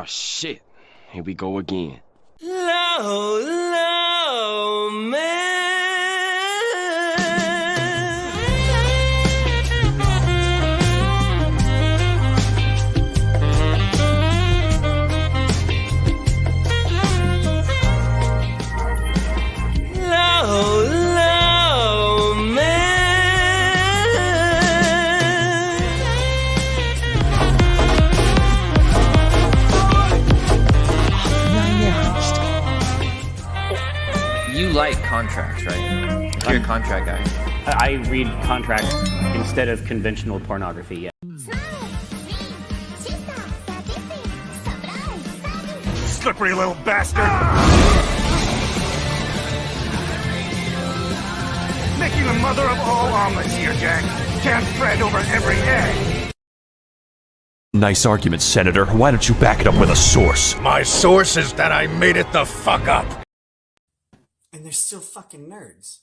Oh shit, here we go again. Low, low, man. Low, low, man. You like contracts, right? You're a contract guy. I read contracts instead of conventional pornography. Yeah. Slippery little bastard! Making the mother of all omelets here, Jack. Can't fret over every egg. Nice argument, Senator. Why don't you back it up with a source? My source is that I made it the fuck up. And they're still fucking nerds.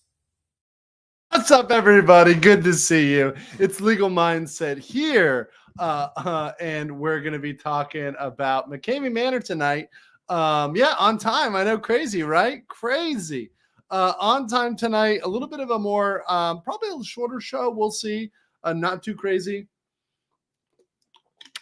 What's up, everybody? Good to see you. It's Legal Mindset here, and we're going to be talking about McKamey Manor tonight. Yeah, on time. I know, crazy, right? Crazy. On time tonight. A little bit of a more, probably a shorter show. We'll see. Not too crazy.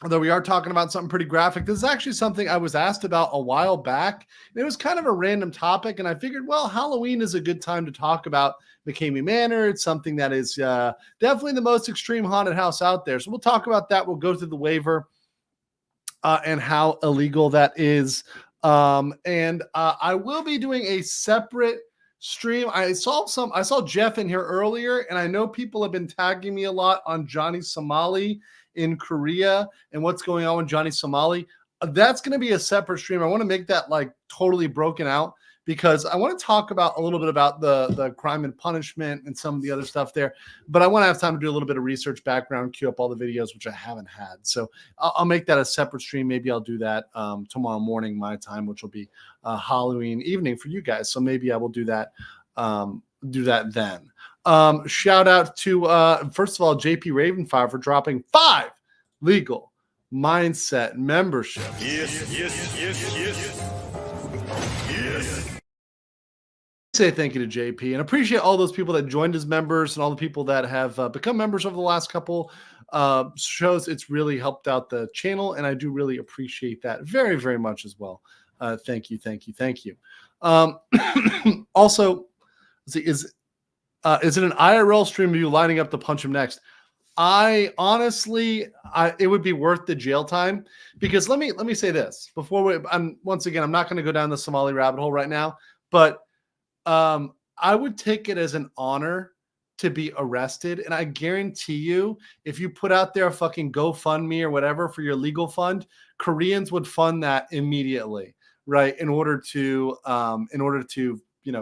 Although we are talking about something pretty graphic. This is actually something I was asked about a while back. It was kind of a random topic, and I figured, well, Halloween is a good time to talk about McKamey Manor. It's something that is definitely the most extreme haunted house out there. So we'll talk about that. We'll go through the waiver and how illegal that is. And I will be doing a separate stream. I saw Jeff in here earlier, and I know people have been tagging me a lot on Johnny Somali in Korea and what's going on with Johnny Somali. That's going to be a separate stream. I want to make that like totally broken out because I want to talk about a little bit about the crime and punishment and some of the other stuff there. But I want to have time to do a little bit of research, background, queue up all the videos, which I haven't had. So I'll make that a separate stream. Maybe I'll do that tomorrow morning, my time, which will be Halloween evening for you guys. So maybe I will do that then. Shout out to, first of all, JP Ravenfire for dropping 5 legal mindset memberships. Yes. Say thank you to JP and appreciate all those people that joined as members and all the people that have become members over the last couple shows. It's really helped out the channel, and I do really appreciate that very, very much as well. Thank you. Also, is it an IRL stream of you lining up to punch him next? I honestly, it would be worth the jail time because let me say this before I'm not going to go down the Somali rabbit hole right now, but I would take it as an honor to be arrested. And I guarantee you, if you put out there a fucking GoFundMe or whatever for your legal fund, Koreans would fund that immediately, right? In order to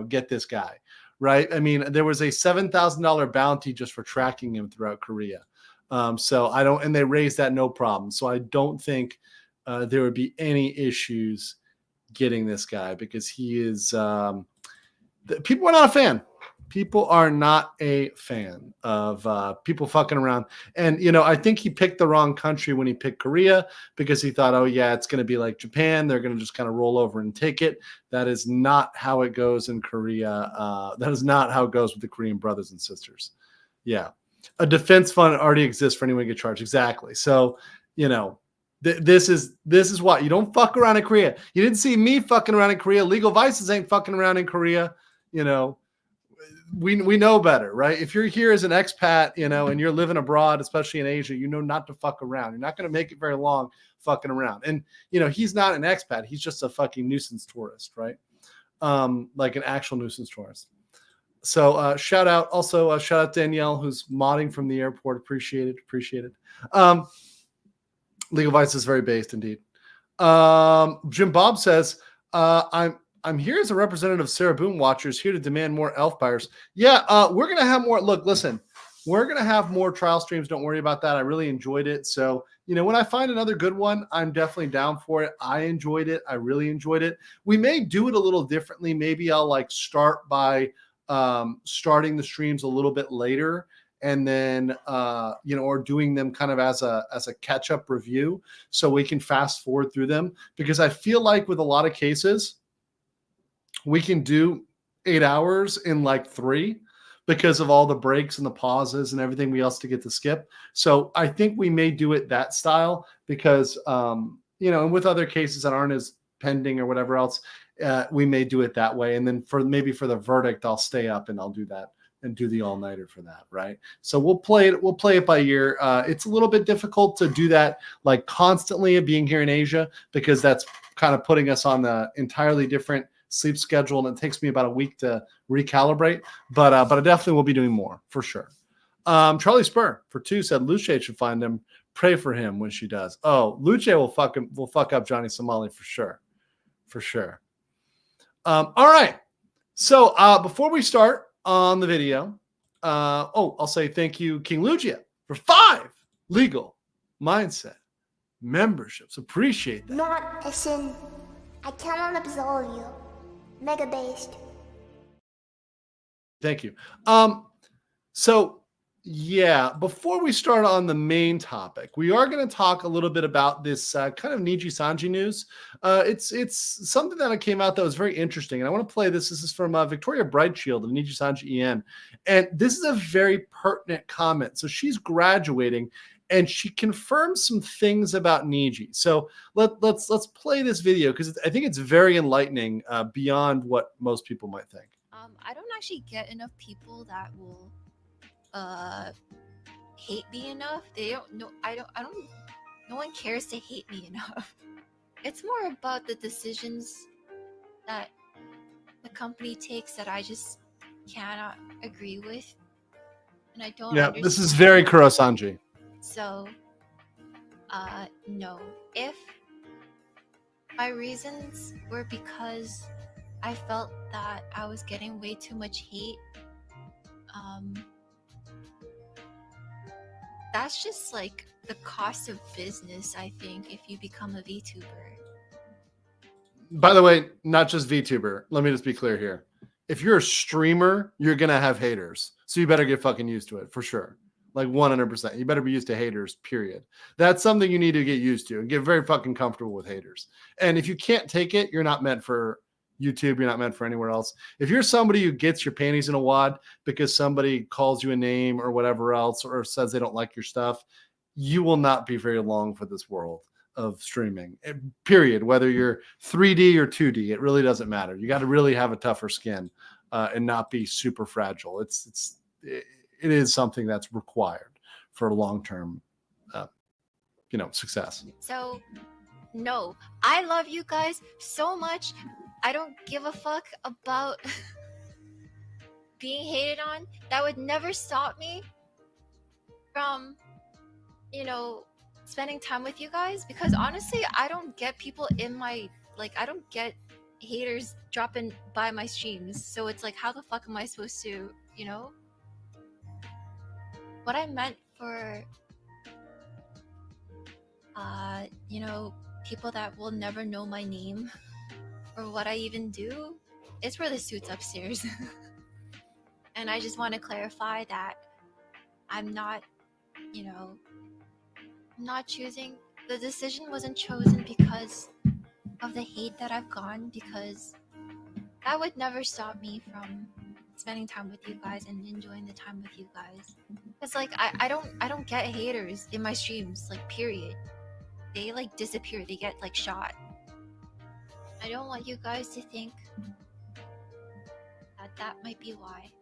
get this guy. Right. I mean, there was a $7,000 bounty just for tracking him throughout Korea. And they raised that no problem. So I don't think there would be any issues getting this guy because he is, people are not a fan. People are not a fan of people fucking around. And, I think he picked the wrong country when he picked Korea because he thought, oh, yeah, it's going to be like Japan. They're going to just kind of roll over and take it. That is not how it goes in Korea. That is not how it goes with the Korean brothers and sisters. Yeah. A defense fund already exists for anyone to get charged. Exactly. So, this is what you don't fuck around in Korea. You didn't see me fucking around in Korea. Legal Vices ain't fucking around in Korea. We know better, right? If you're here as an expat, and you're living abroad, especially in Asia, not to fuck around. You're not going to make it very long fucking around. And, he's not an expat. He's just a fucking nuisance tourist, right? Like an actual nuisance tourist. So shout out Danielle, who's modding from the airport. Appreciate it. Legal Vice is very based indeed. Jim Bob says, I'm here as a representative of Sarah Boom Watchers, here to demand more elf buyers. Yeah, we're going to have more. Look, listen, we're going to have more trial streams. Don't worry about that. I really enjoyed it. So, when I find another good one, I'm definitely down for it. I enjoyed it. I really enjoyed it. We may do it a little differently. Maybe I'll start by starting the streams a little bit later and then or doing them kind of as a catch up review so we can fast forward through them, because I feel like with a lot of cases we can do 8 hours in like 3 because of all the breaks and the pauses and everything we else to get to skip. So I think we may do it that style because, and with other cases that aren't as pending or whatever else, we may do it that way. And then for the verdict, I'll stay up and I'll do that and do the all-nighter for that. Right. So we'll play it by ear. It's a little bit difficult to do that like constantly being here in Asia, because that's kind of putting us on the entirely different sleep schedule, and it takes me about a week to recalibrate, but I definitely will be doing more for sure. Charlie Spur for 2 said Luce should find him, pray for him when she does. Oh, Luce will fuck up Johnny Somali for sure. All right, so before we start on the video, I'll say thank you King Lugia for 5 legal mindset memberships. Appreciate that. Not a sin. I cannot absolve you. Mega based. Thank you. So yeah, before we start on the main topic, we are going to talk a little bit about this kind of Nijisanji news. It's something that came out that was very interesting, and I want to play this. This is from Victoria Brightshield of Nijisanji EN, and this is a very pertinent comment. So she's graduating, and she confirmed some things about Niji. So let's play this video because I think it's very enlightening beyond what most people might think. I don't actually get enough people that will hate me enough. They don't know. I don't. No one cares to hate me enough. It's more about the decisions that the company takes that I just cannot agree with, and I don't. Yeah, understand. This is very Kurosanji. So, no. If my reasons were because I felt that I was getting way too much hate, that's just like the cost of business, I think, if you become a VTuber. By the way, not just VTuber. Let me just be clear here. If you're a streamer, you're going to have haters. So you better get fucking used to it for sure. Like 100%. You better be used to haters, period. That's something you need to get used to and get very fucking comfortable with haters. And if you can't take it, you're not meant for YouTube. You're not meant for anywhere else. If you're somebody who gets your panties in a wad because somebody calls you a name or whatever else, or says they don't like your stuff, you will not be very long for this world of streaming, period. Whether you're 3D or 2D, it really doesn't matter. You got to really have a tougher skin and not be super fragile. It is something that's required for long-term, success. So, no, I love you guys so much. I don't give a fuck about being hated on. That would never stop me from, spending time with you guys, because honestly, I don't get people in my, I don't get haters dropping by my streams. So it's like, how the fuck am I supposed to, what I meant for, people that will never know my name or what I even do, is for the suits upstairs. And I just want to clarify that I'm not, I'm not choosing, the decision wasn't chosen because of the hate that I've gotten, because that would never stop me from spending time with you guys and enjoying the time with you guys. It's like I don't get haters in my streams, period. They disappear, they get shot. I don't want you guys to think that might be why.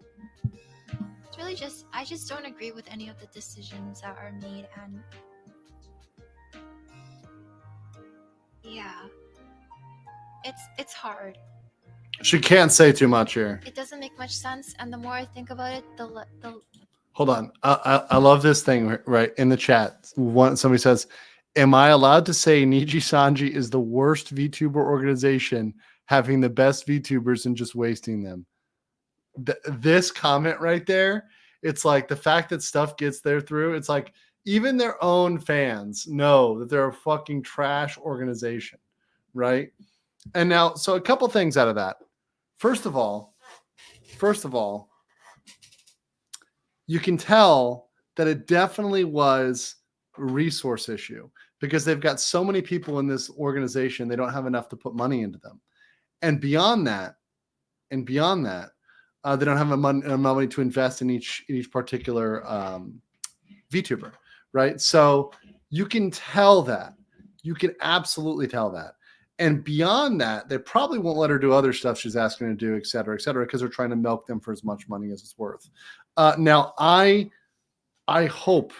It's really just, I just don't agree with any of the decisions that are made, and yeah, it's hard. She can't say too much here. It doesn't make much sense, and the more I think about it, the Hold on. I love this thing right in the chat. Somebody says, am I allowed to say Nijisanji is the worst VTuber organization, having the best VTubers and just wasting them? This comment right there, it's like the fact that stuff gets there through, it's like even their own fans know that they're a fucking trash organization, right? And now, so a couple things out of that. First of all, you can tell that it definitely was a resource issue because they've got so many people in this organization, they don't have enough to put money into them. And beyond that, they don't have enough money to invest in each particular VTuber, right? So you can tell that. You can absolutely tell that. And beyond that, they probably won't let her do other stuff she's asking her to do, et cetera, because they're trying to milk them for as much money as it's worth. Now, I hope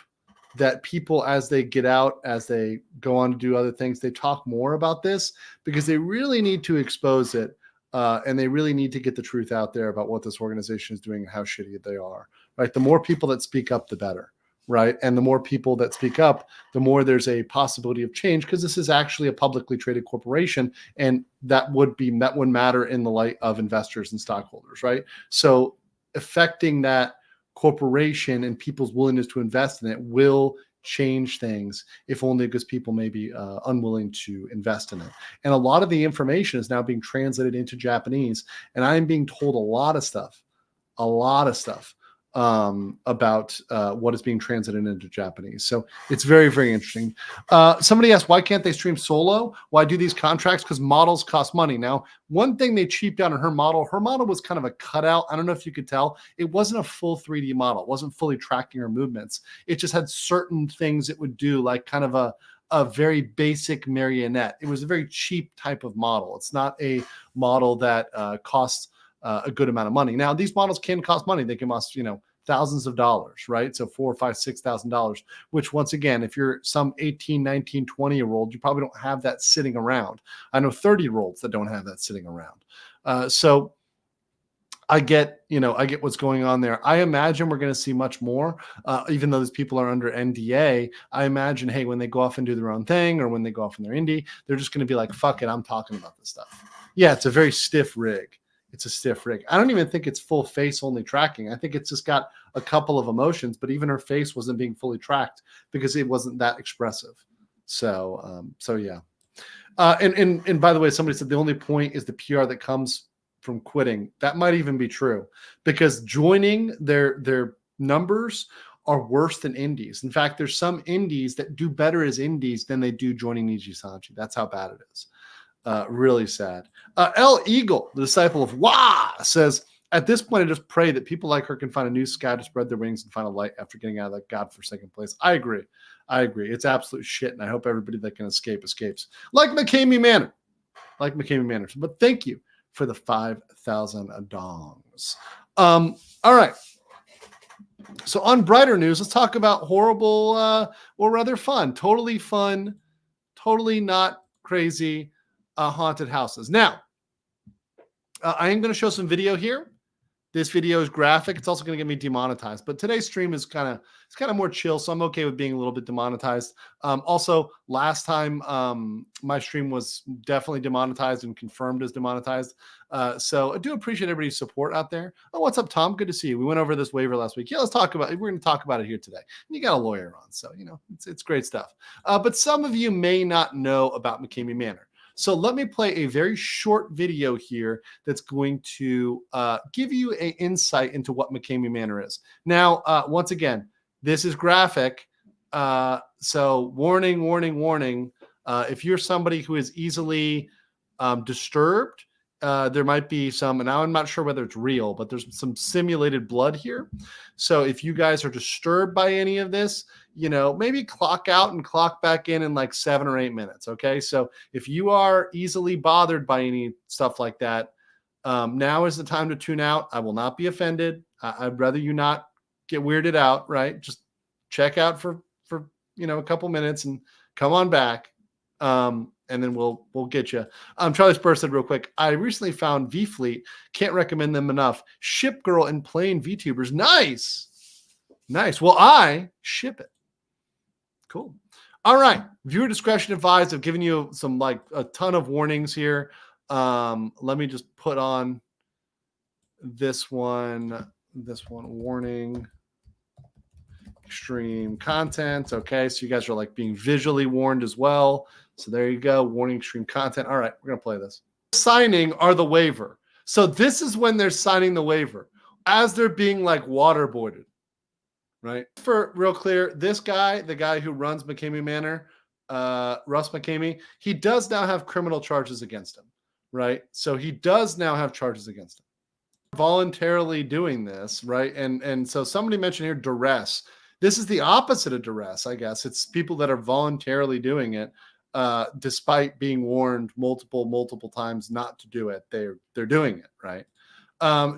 that people, as they get out, as they go on to do other things, they talk more about this because they really need to expose it. And they really need to get the truth out there about what this organization is doing and how shitty they are, right? The more people that speak up, the better, right? And the more people that speak up, the more there's a possibility of change because this is actually a publicly traded corporation, and that wouldn't matter in the light of investors and stockholders, right? So affecting that corporation and people's willingness to invest in it will change things, if only because people may be unwilling to invest in it. And a lot of the information is now being translated into Japanese, and I'm being told a lot of stuff about what is being translated into Japanese. So it's very, very interesting. Somebody asked, why can't they stream solo? Why do these contracts? Because models cost money. Now, one thing they cheaped out on her model was kind of a cutout. I don't know if you could tell. It wasn't a full 3D model. It wasn't fully tracking her movements. It just had certain things it would do, like kind of a very basic marionette. It was a very cheap type of model. It's not a model that costs a good amount of money. Now, these models can cost money. They can cost, thousands of dollars, right? So $4,000, $5,000, $6,000, which once again, if you're some 18, 19, 20-year-old, you probably don't have that sitting around. I know 30-year-olds that don't have that sitting around. So I get what's going on there. I imagine we're going to see much more, even though these people are under NDA. I imagine, hey, when they go off and do their own thing, or when they go off in their indie, they're just going to be like, fuck it, I'm talking about this stuff. Yeah, it's a very stiff rig. It's a stiff rig. I don't even think it's full face only tracking. I think it's just got a couple of emotions, but even her face wasn't being fully tracked because it wasn't that expressive. So yeah. And by the way, somebody said the only point is the PR that comes from quitting. That might even be true because joining their numbers are worse than indies. In fact, there's some indies that do better as indies than they do joining Nijisanji. That's how bad it is. Really sad. L Eagle, the disciple of Wah, says, at this point, I just pray that people like her can find a new sky to spread their wings and find a light after getting out of that godforsaken place. I agree. It's absolute shit, and I hope everybody that can escape escapes. Like McKamey Manor. But thank you for the 5,000 dongs. All right. So on brighter news, let's talk about horrible or rather fun, totally not crazy haunted houses. Now, I am going to show some video here. This video is graphic. It's also going to get me demonetized. But today's stream is kind of more chill, so I'm okay with being a little bit demonetized. Also, last time my stream was definitely demonetized and confirmed as demonetized. So I do appreciate everybody's support out there. Oh, what's up, Tom? Good to see you. We went over this waiver last week. Yeah, let's talk about it. We're going to talk about it here today. And you got a lawyer on, so it's great stuff. But some of you may not know about McKamey Manor. So let me play a very short video here that's going to give you an insight into what McKamey Manor is. Now, once again, this is graphic. So warning. If you're somebody who is easily disturbed, there might be some, and now I'm not sure whether it's real, but there's some simulated blood here. So if you guys are disturbed by any of this, maybe clock out and clock back in like 7 or 8 minutes. Okay. So if you are easily bothered by any stuff like that, now is the time to tune out. I will not be offended. I'd rather you not get weirded out, right? Just check out for a couple minutes and come on back. And then we'll get you. Charlie Spur said real quick, I recently found V-Fleet. Can't recommend them enough. Ship Girl and Plain VTubers. Nice. Well, I ship it. Cool. All right. Viewer discretion advised. I've given you some a ton of warnings here. Let me just put on this one. Warning. Extreme content. Okay. So you guys are being visually warned as well. So there you go. Warning, extreme content. All right. We're going to play this. Signing are the waiver. So this is when they're signing the waiver as they're being waterboarded. right? For real clear, this guy, the guy who runs McKamey Manor, Russ McKamey, he does now have criminal charges against him, right? So he does now have charges against him. Voluntarily doing this, right? And so somebody mentioned here duress. This is the opposite of duress, I guess. It's people that are voluntarily doing it, despite being warned multiple times not to do it. They're doing it, right?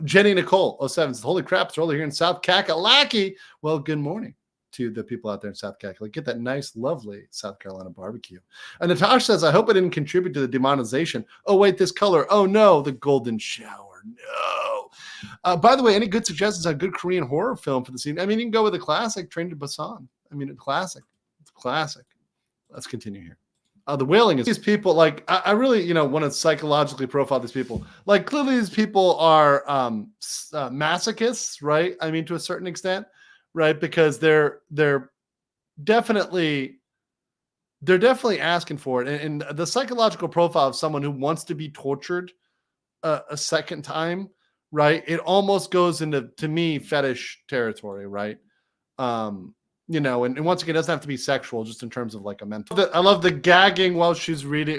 Jenny Nicole 07 says, holy crap, it's early here in South Kakalaki. Well, good morning to the people out there in South Kakalaki. Get that nice, lovely South Carolina barbecue. And Natasha says, I hope I didn't contribute to the demonetization. Oh, wait, this color. Oh, no, the golden shower. No. By the way, any good suggestions on a good Korean horror film for this evening? I mean, you can go with a classic, Train to Busan. I mean, a classic. It's classic. Let's continue here. The whaling is these people, like, I really, want to psychologically profile these people. Like, clearly these people are masochists, right? I mean, to a certain extent, right? Because they're definitely asking for it. And the psychological profile of someone who wants to be tortured a second time, right? It almost goes into, to me, fetish territory, right? And once again, it doesn't have to be sexual, just in terms of like a mental. I love the gagging while she's reading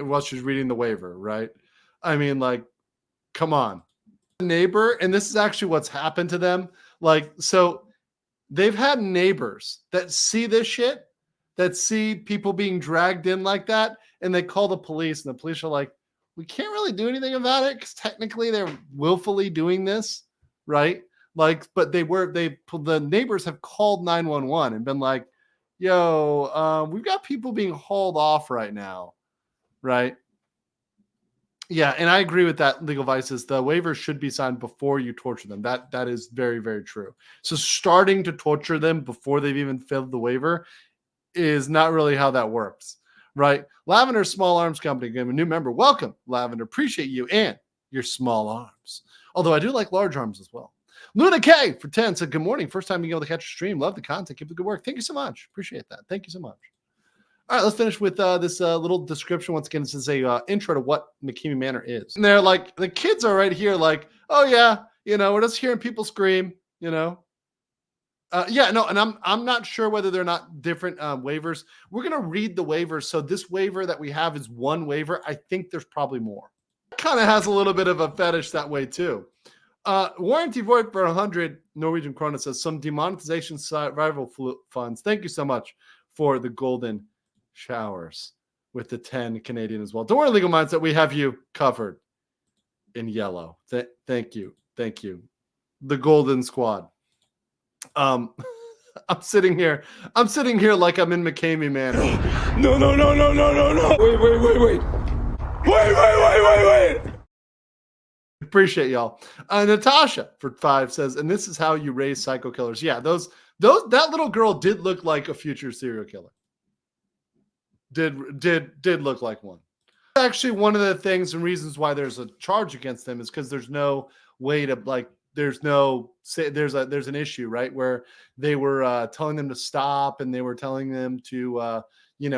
the waiver, right? I mean, like, come on. Neighbor, and this is actually what's happened to them. Like, so they've had neighbors that see this shit, that see people being dragged in like that, and they call the police, and the police are like, we can't really do anything about it because technically they're willfully doing this, right? Like, but the neighbors have called 911 and been like, yo, we've got people being hauled off right now, right? Yeah, and I agree with that, Legal Vices. The waiver should be signed before you torture them. That is very, very true. So starting to torture them before they've even filled the waiver is not really how that works, right? Lavender Small Arms Company, a new member. Welcome, Lavender. Appreciate you and your small arms. Although I do like large arms as well. Luna K for 10 said, good morning. First time being able to catch a stream. Love the content. Keep the good work. Thank you so much. Appreciate that. Thank you so much. All right, let's finish with this little description. Once again, this is a intro to what McKamey Manor is. And they're like, the kids are right here like, oh, yeah, we're just hearing people scream, Yeah, no, and I'm not sure whether they're not different waivers. We're going to read the waivers. So this waiver that we have is one waiver. I think there's probably more. It kind of has a little bit of a fetish that way, too. Warranty void for 100 Norwegian krona says some demonetization survival funds. Thank you so much for the golden showers with the 10 Canadian as well. Don't worry, Legal Minds, that we have you covered in yellow. Thank you. Thank you. The golden squad. I'm sitting here like I'm in McKamey Manor. No. Wait. Appreciate y'all. Natasha for 5 says, and this is how you raise psycho killers. Yeah, that little girl did look like a future serial killer. Did look like one. Actually, one of the things and reasons why there's a charge against them is because there's no way to there's an issue, right? Where they were telling them to stop and they were telling them to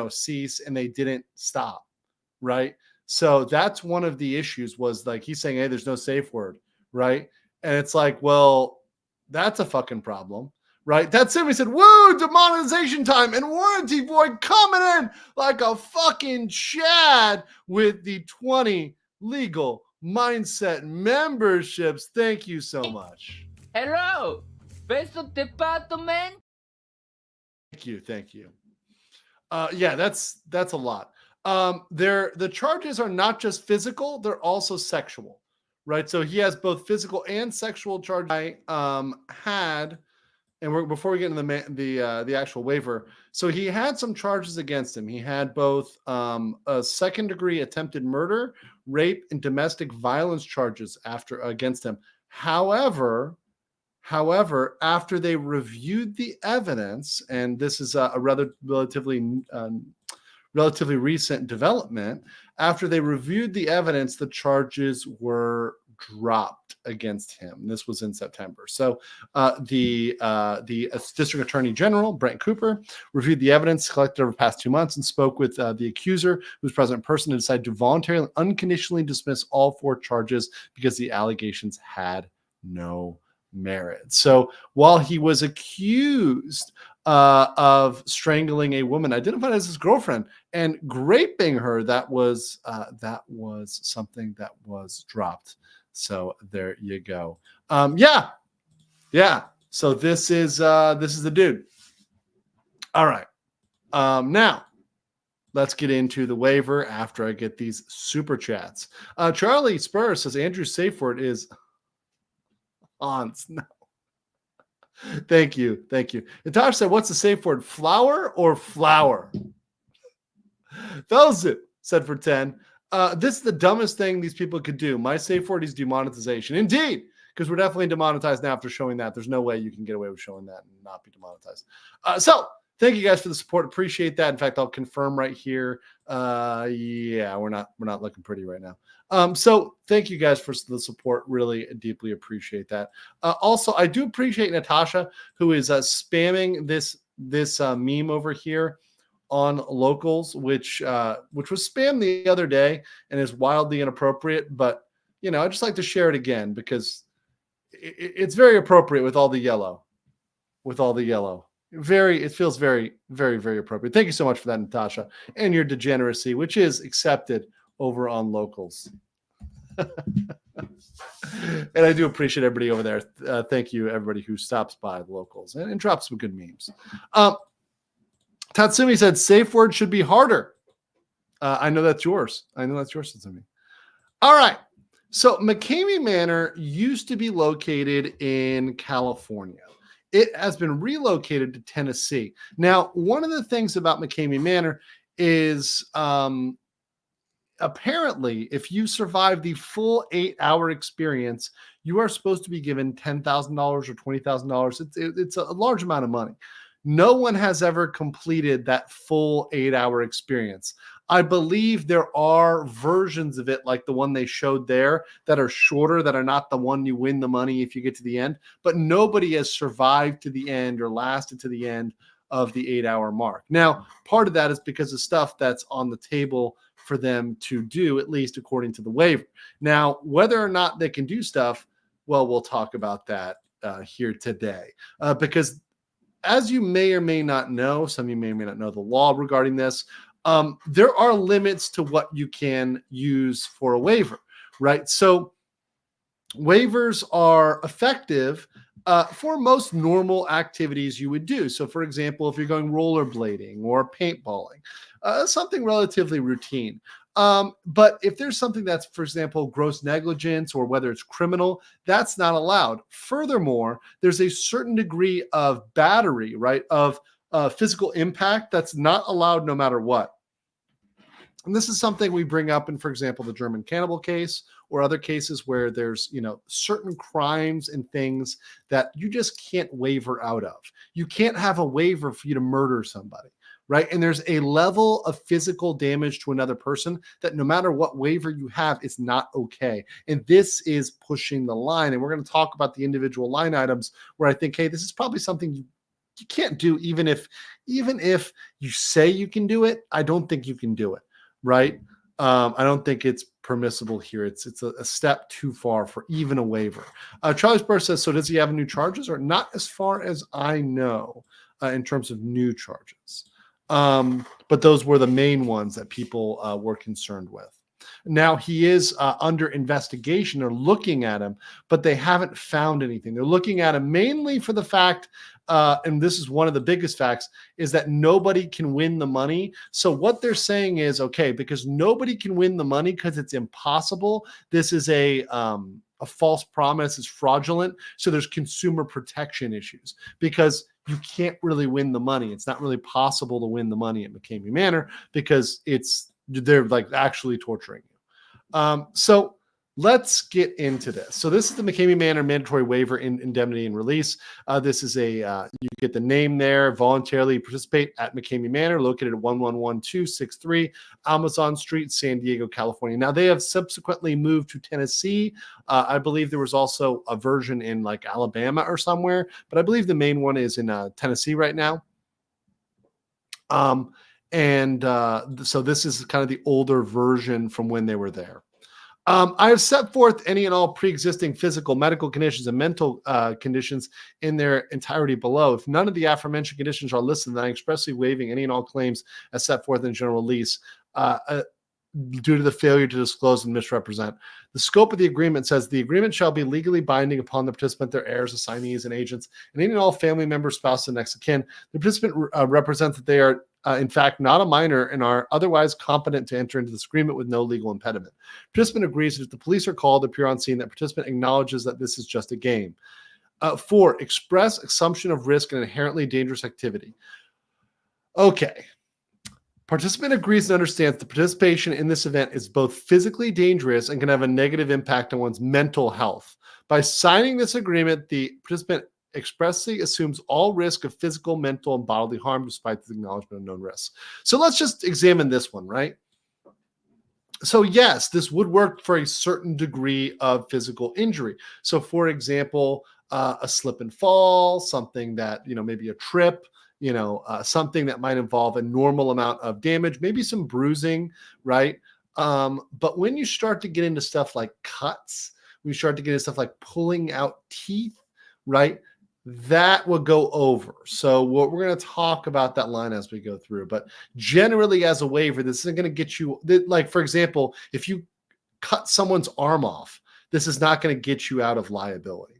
cease, and they didn't stop, right? So that's one of the issues, was like, he's saying, hey, there's no safe word, right? And it's like, well, that's a fucking problem, right? That's him. He said, woo, demonetization time, and warranty void coming in like a fucking Chad with the 20 legal mindset memberships. Thank you so much. Hello, Peso Department. Thank you. Yeah, that's a lot. The charges are not just physical, they're also sexual, right? So he has both physical and sexual charges. I had, and before we get into the actual waiver, so he had some charges against him. He had both a second-degree attempted murder, rape, and domestic violence charges against him. However, after they reviewed the evidence, and this is a relatively recent development, after they reviewed the evidence, the charges were dropped against him. This was in September. So the District Attorney General, Brent Cooper, reviewed the evidence collected over the past 2 months and spoke with the accuser, who was present in person, and decided to voluntarily unconditionally dismiss all 4 charges because the allegations had no married. So while he was accused of strangling a woman identified as his girlfriend and raping her, that was something that was dropped. So there you go. Yeah. So this is the dude. All right. Now let's get into the waiver after I get these super chats. Charlie Spur says Andrew's safe word is Hans. No. Thank you. Natasha said, what's the safe word? Flower or flower? Felzit said for 10. This is the dumbest thing these people could do. My safe word is demonetization. Indeed, because we're definitely demonetized now after showing that. There's no way you can get away with showing that and not be demonetized. So thank you guys for the support. Appreciate that. In fact, I'll confirm right here. Yeah, we're not looking pretty right now. So thank you guys for the support. Really deeply appreciate that. Also, I do appreciate Natasha, who is spamming this meme over here on locals, which was spammed the other day and is wildly inappropriate. But I just like to share it again because it's very appropriate with all the yellow. It feels very, very, very appropriate. Thank you so much for that, Natasha, and your degeneracy, which is accepted over on locals. And I do appreciate everybody over there. Thank you, everybody who stops by the locals and drops some good memes. Tatsumi said safe word should be harder. I know that's yours. Tatsumi. All right. So McKamey Manor used to be located in California. It has been relocated to Tennessee. Now, one of the things about McKamey Manor is apparently, if you survive the full 8-hour experience, you are supposed to be given $10,000 or $20,000. It's a large amount of money. No one has ever completed that full 8-hour experience. I believe there are versions of it like the one they showed there that are shorter, that are not the one you win the money if you get to the end, but nobody has survived to the end or lasted to the end of the 8-hour mark. Now, part of that is because of stuff that's on the table for them to do, at least according to the waiver. Now, whether or not they can do stuff, well, we'll talk about that here today, because as you may or may not know, some of you may or may not know the law regarding this, there are limits to what you can use for a waiver, right? So waivers are effective for most normal activities you would do. So for example, if you're going rollerblading or paintballing, something relatively routine. But if there's something that's, for example, gross negligence or whether it's criminal, that's not allowed. Furthermore, there's a certain degree of battery, right, of physical impact that's not allowed no matter what. And this is something we bring up in, for example, the German cannibal case or other cases where there's, certain crimes and things that you just can't waiver out of. You can't have a waiver for you to murder somebody, right? And there's a level of physical damage to another person that no matter what waiver you have, it's not okay. And this is pushing the line. And we're going to talk about the individual line items where I think, hey, this is probably something you can't do, even if you say you can do it. I don't think you can do it, right? I don't think it's permissible here. It's a step too far for even a waiver. Charlie Spur says, so does he have new charges? Or not as far as I know in terms of new charges. But those were the main ones that people were concerned with. Now he is under investigation. They're looking at him, but they haven't found anything. They're looking at him mainly for the fact, and this is one of the biggest facts, is that nobody can win the money. So what they're saying is, okay, because nobody can win the money because it's impossible. This is a false promise, is fraudulent. So there's consumer protection issues because you can't really win the money. It's not really possible to win the money at McKamey Manor because they're like actually torturing you. So let's get into this. So this is the McKamey Manor mandatory waiver in indemnity and release. This is you get the name there, voluntarily participate at McKamey Manor, located at 111263 Amazon Street, San Diego, California. Now they have subsequently moved to Tennessee. I believe there was also a version in like Alabama or somewhere, but I believe the main one is in Tennessee right now. So this is kind of the older version from when they were there. I have set forth any and all pre-existing physical, medical conditions, and mental conditions in their entirety below. If none of the aforementioned conditions are listed, then I expressly waiving any and all claims as set forth in general release due to the failure to disclose and misrepresent. The scope of the agreement says the agreement shall be legally binding upon the participant, their heirs, assignees, and agents, and any and all family members, spouses, and next of kin. The participant represents that they are in fact not a minor and are otherwise competent to enter into this agreement with no legal impediment. Participant agrees that if the police are called to appear on scene, that participant acknowledges that this is just a game. 4, express assumption of risk and inherently dangerous activity. Okay. Participant agrees and understands the participation in this event is both physically dangerous and can have a negative impact on one's mental health. By signing this agreement, the participant expressly assumes all risk of physical, mental, and bodily harm despite the acknowledgement of known risks. So let's just examine this one, right? So yes, this would work for a certain degree of physical injury. So for example, a slip and fall, something that, maybe a trip, something that might involve a normal amount of damage, maybe some bruising, right? But when you start to get into stuff like cuts, when you start to get into stuff like pulling out teeth, right? That will go over. So we're going to talk about that line as we go through. But generally, as a waiver, this isn't going to get you, like, for example, if you cut someone's arm off, this is not going to get you out of liability.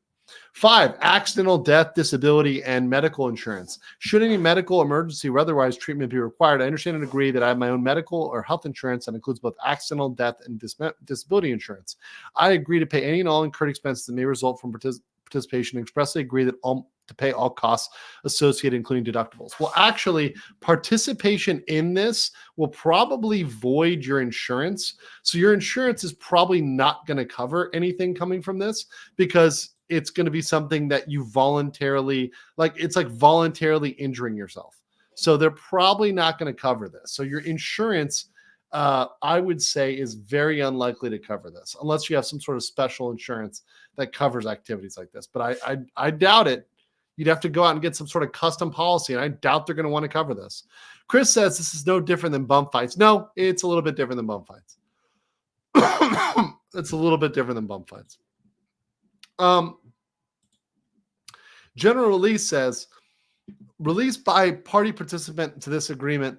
5, accidental death, disability, and medical insurance. Should any medical emergency or otherwise treatment be required, I understand and agree that I have my own medical or health insurance that includes both accidental death and disability insurance. I agree to pay any and all incurred expenses that may result from participation and expressly agree that to pay all costs associated, including deductibles. Well, actually, participation in this will probably void your insurance. So your insurance is probably not going to cover anything coming from this because it's going to be something that you voluntarily, it's like voluntarily injuring yourself. So they're probably not going to cover this. So your insurance, I would say, is very unlikely to cover this unless you have some sort of special insurance that covers activities like this. But I doubt it. You'd have to go out and get some sort of custom policy, and I doubt they're going to want to cover this. Chris says this is no different than bum fights. No, it's a little bit different than bum fights. It's a little bit different than bum fights. General release says, release by party participant to this agreement,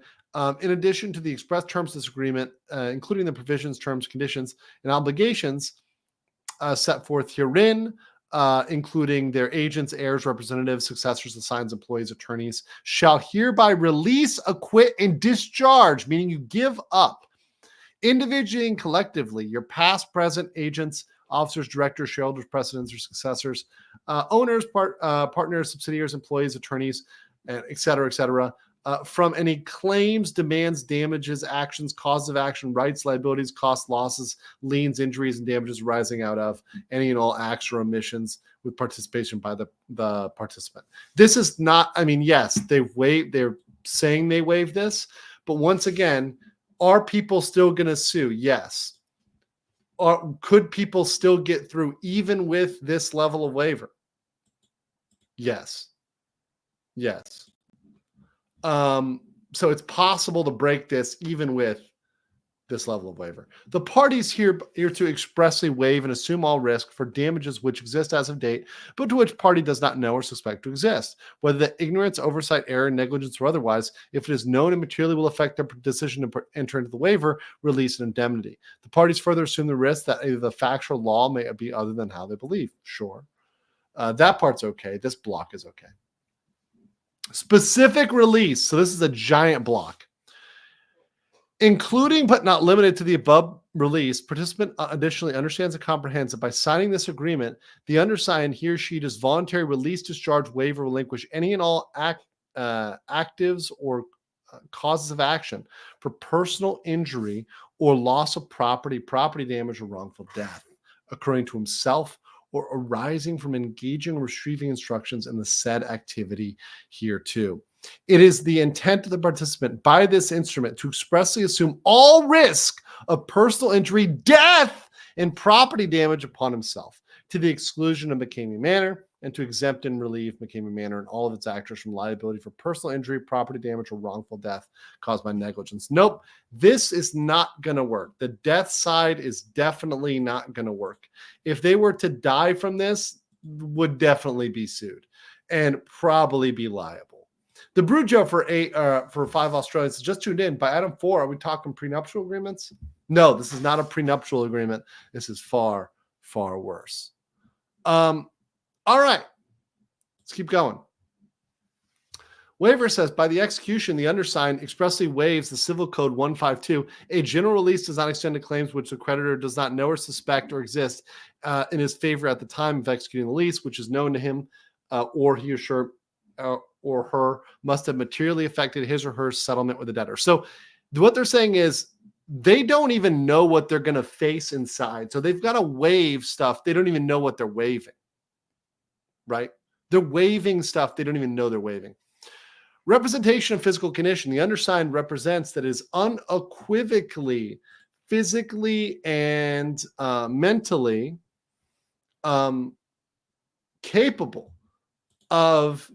in addition to the express terms of this agreement, including the provisions, terms, conditions, and obligations set forth herein, including their agents, heirs, representatives, successors, assigns, employees, attorneys, shall hereby release, acquit, and discharge, meaning you give up individually and collectively your past, present agents, officers, directors, shareholders, precedents, or successors, owners, partners, subsidiaries, employees, attorneys, et cetera, from any claims, demands, damages, actions, causes of action, rights, liabilities, costs, losses, liens, injuries, and damages arising out of any and all acts or omissions with participation by the participant. This is not, yes, they're saying they waive this, but once again, are people still going to sue? Yes. Or could people still get through even with this level of waiver? Yes. Yes. So it's possible to break this even with this level of waiver. The parties here to expressly waive and assume all risk for damages which exist as of date, but to which party does not know or suspect to exist, whether the ignorance, oversight, error, negligence, or otherwise, if it is known and materially will affect their decision to enter into the waiver, release, and indemnity. The parties further assume the risk that either the facts or law may be other than how they believe. Sure. That part's okay. This block is okay. Specific release. So this is a giant block. Including but not limited to the above release, participant additionally understands and comprehends that by signing this agreement, the undersigned, he or she does voluntarily release, discharge, waiver, relinquish any and all actives or causes of action for personal injury or loss of property, property damage, or wrongful death occurring to himself or arising from engaging or receiving instructions in the said activity hereto. It is the intent of the participant by this instrument to expressly assume all risk of personal injury, death, and property damage upon himself, to the exclusion of McKamey Manor, and to exempt and relieve McKamey Manor and all of its actors from liability for personal injury, property damage, or wrongful death caused by negligence. Nope, this is not going to work. The death side is definitely not going to work. If they were to die from this, would definitely be sued and probably be liable. The Brujo for 5 Australians just tuned in. By item 4, are we talking prenuptial agreements? No, this is not a prenuptial agreement. This is far, far worse. All right, let's keep going. Waiver says, by the execution, the undersigned expressly waives the Civil Code 152. A general release does not extend to claims which the creditor does not know or suspect or exist in his favor at the time of executing the lease, which is known to him or he or her must have materially affected his or her settlement with the debtor. So what they're saying is they don't even know what they're going to face inside. So they've got to waive stuff. They don't even know what they're waiving, right? They're waiving stuff they don't even know they're waiving. Representation of physical condition. The undersigned represents that it is unequivocally, physically, and mentally capable of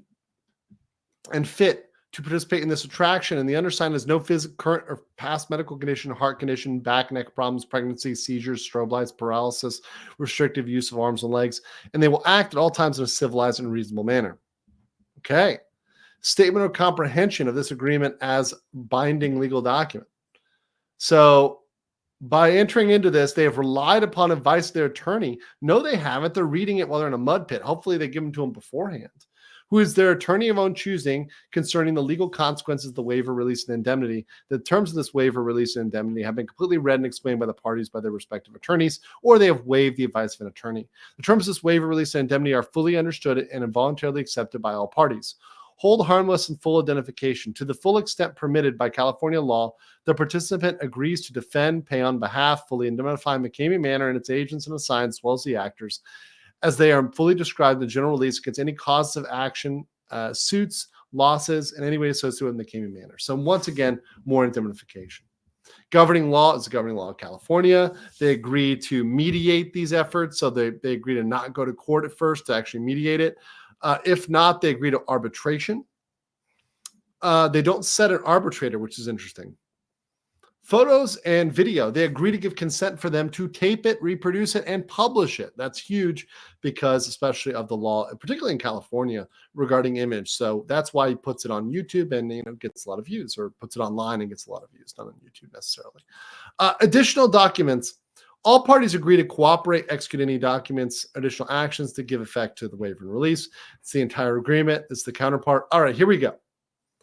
and fit to participate in this attraction, and the undersigned has no current or past medical condition, heart condition, back, neck problems, pregnancy, seizures, strobe lights, paralysis, restrictive use of arms and legs, and they will act at all times in a civilized and reasonable manner. Okay. Statement of comprehension of this agreement as binding legal document. So by entering into this, they have relied upon advice of their attorney. No, they haven't. They're reading it while they're in a mud pit. Hopefully they give them to them beforehand. Who is their attorney of own choosing concerning the legal consequences of the waiver, release, and indemnity. The terms of this waiver, release, and indemnity have been completely read and explained by the parties by their respective attorneys, or they have waived the advice of an attorney. The terms of this waiver, release, and indemnity are fully understood and involuntarily accepted by all parties. Hold harmless and full identification. To the full extent permitted by California law, the participant agrees to defend, pay on behalf, fully indemnify McKamey Manor and its agents and assigns, as well as the actors, as they are fully described in the general release against any causes of action, suits, losses, in any way associated with McKamey Manor. So once again, more indemnification. Governing law is the governing law of California. They agree to mediate these efforts. So they agree to not go to court at first to actually mediate it. If not, they agree to arbitration. They don't set an arbitrator, which is interesting. Photos and video. They agree to give consent for them to tape it, reproduce it, and publish it. That's huge because especially of the law, particularly in California, regarding image. So that's why he puts it on YouTube and gets a lot of views, or puts it online and gets a lot of views, not on YouTube necessarily. Additional documents. All parties agree to cooperate, execute any documents, additional actions to give effect to the waiver and release. It's the entire agreement. It's the counterpart. All right, here we go.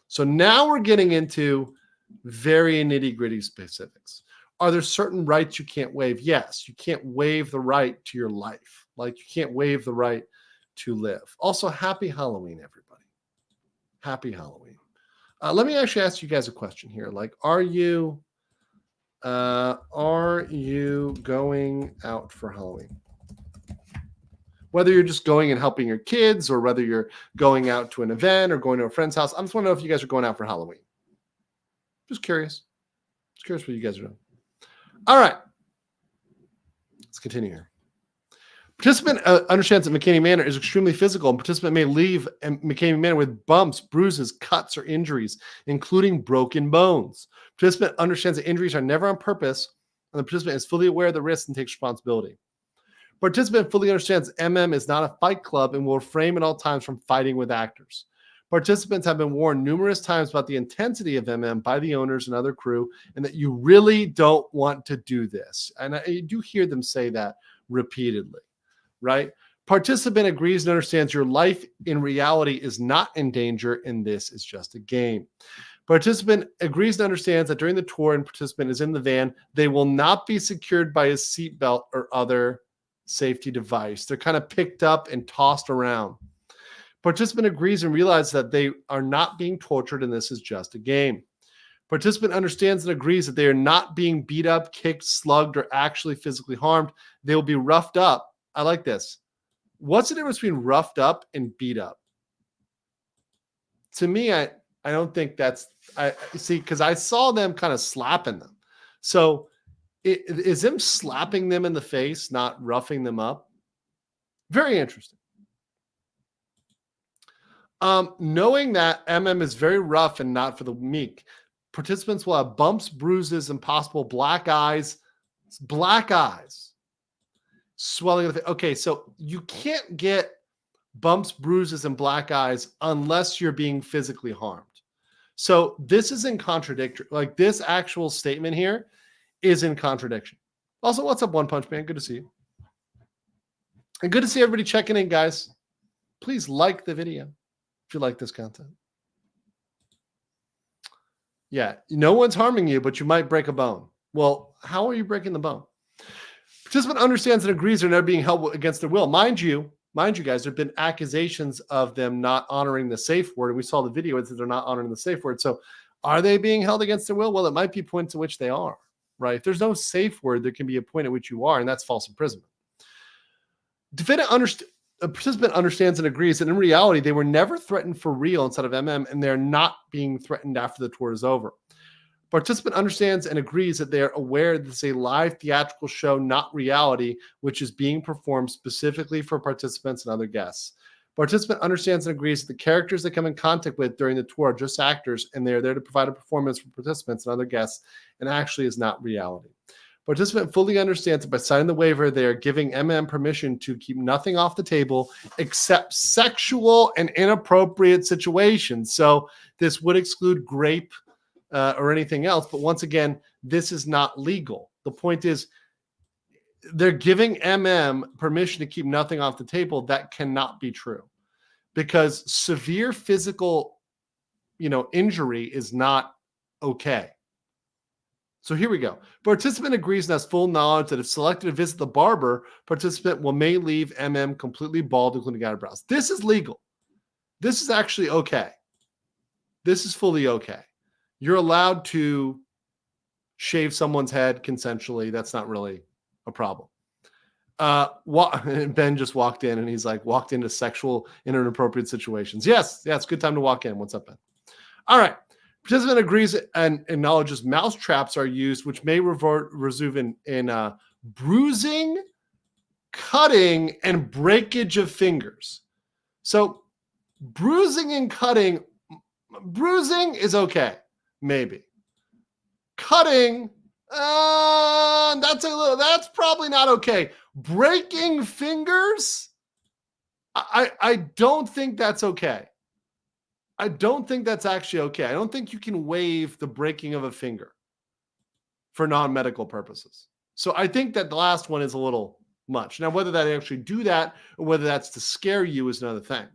So now we're getting into very nitty-gritty specifics. Are there certain rights you can't waive? Yes, you can't waive the right to your life. Like you can't waive the right to live. Also, happy Halloween, everybody. Happy Halloween. Let me actually ask you guys a question here. Like, are you going out for Halloween? Whether you're just going and helping your kids, or whether you're going out to an event or going to a friend's house, I just want to know if you guys are going out for Halloween. Just curious. Just curious what you guys are doing. All right. Let's continue here. Participant understands that McKamey Manor is extremely physical, and participant may leave McKamey Manor with bumps, bruises, cuts, or injuries, including broken bones. Participant understands that injuries are never on purpose, and the participant is fully aware of the risks and takes responsibility. Participant fully understands MM is not a fight club and will refrain at all times from fighting with actors. Participants have been warned numerous times about the intensity of MM by the owners and other crew, and that you really don't want to do this. And I do hear them say that repeatedly, right? Participant agrees and understands your life in reality is not in danger, and this is just a game. Participant agrees and understands that during the tour and participant is in the van, they will not be secured by his seatbelt or other safety device. They're kind of picked up and tossed around. Participant agrees and realizes that they are not being tortured and this is just a game. Participant understands and agrees that they are not being beat up, kicked, slugged, or actually physically harmed. They will be roughed up. I like this. What's the difference between roughed up and beat up? To me, I don't think that's, I see, because I saw them kind of slapping them. So is him slapping them in the face, not roughing them up? Very interesting. Knowing that MM is very rough and not for the meek, participants will have bumps, bruises, and possible black eyes, swelling of the face. Okay, so you can't get bumps, bruises, and black eyes unless you're being physically harmed. So this is in contradictory. Like this actual statement here is in contradiction. Also, what's up, One Punch Man? Good to see you. And good to see everybody checking in, guys. Please like the video if you like this content. Yeah, no one's harming you, but you might break a bone. Well, how are you breaking the bone? Participant understands and agrees they're never being held against their will. Mind you guys, there have been accusations of them not honoring the safe word. And we saw the video that they're not honoring the safe word. So are they being held against their will? Well, it might be points to which they are, right? If there's no safe word, there can be a point at which you are, and that's false imprisonment. A participant understands and agrees that in reality, they were never threatened for real inside of MM, and they're not being threatened after the tour is over. Participant understands and agrees that they are aware that it's a live theatrical show, not reality, which is being performed specifically for participants and other guests. Participant understands and agrees that the characters they come in contact with during the tour are just actors, and they are there to provide a performance for participants and other guests, and actually is not reality. Participant fully understands that by signing the waiver, they are giving MM permission to keep nothing off the table except sexual and inappropriate situations. So this would exclude grape or anything else. But once again, this is not legal. The point is they're giving MM permission to keep nothing off the table. That cannot be true because severe physical, injury is not okay. So here we go. Participant agrees and has full knowledge that if selected to visit the barber, participant may leave MM completely bald, including eyebrows. This is legal. This is actually okay. This is fully okay. You're allowed to shave someone's head consensually. That's not really a problem. Ben just walked in and he's like, walked into sexual and inappropriate situations. Yes, it's a good time to walk in. What's up, Ben? All right. Participant agrees and acknowledges mouse traps are used, which may result in bruising, cutting, and breakage of fingers. So bruising and cutting, bruising is okay, maybe. Cutting, that's probably not okay. Breaking fingers, I don't think that's okay. I don't think that's actually okay. I don't think you can waive the breaking of a finger for non-medical purposes. So I think that the last one is a little much. Now, whether they actually do that or whether that's to scare you is another thing.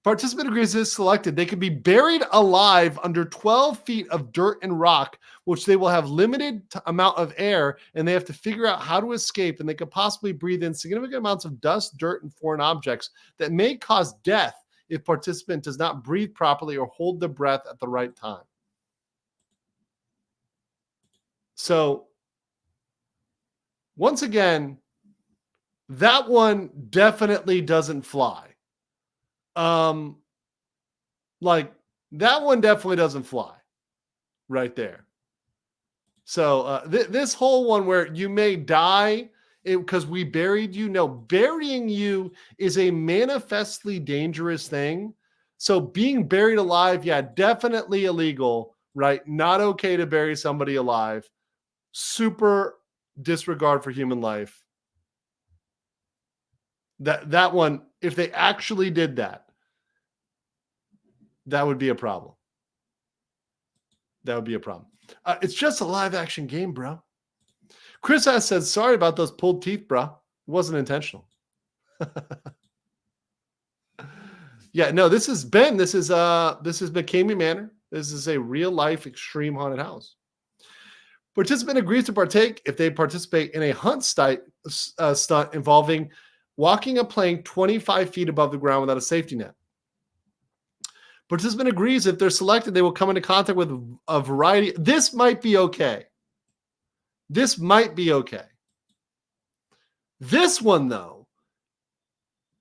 Participant agrees is selected. They could be buried alive under 12 feet of dirt and rock, which they will have limited amount of air, and they have to figure out how to escape, and they could possibly breathe in significant amounts of dust, dirt, and foreign objects that may cause death if participant does not breathe properly or hold the breath at the right time. So, once again, that one definitely doesn't fly. Like that one definitely doesn't fly right there. So, this whole one where you may die because we buried you. No, burying you is a manifestly dangerous thing. So being buried alive, yeah, definitely illegal, right? Not okay to bury somebody alive. Super disregard for human life. That one, if they actually did that, that would be a problem. That would be a problem. It's just a live action game, bro. Chris S says, sorry about those pulled teeth, bro. It wasn't intentional. Yeah, no, this is Ben. This is McKamey Manor. This is a real life extreme haunted house. Participant agrees to partake if they participate in a hunt stunt involving walking a plank 25 feet above the ground without a safety net. Participant agrees if they're selected, they will come into contact with a variety. This might be okay. This might be okay. This one, though,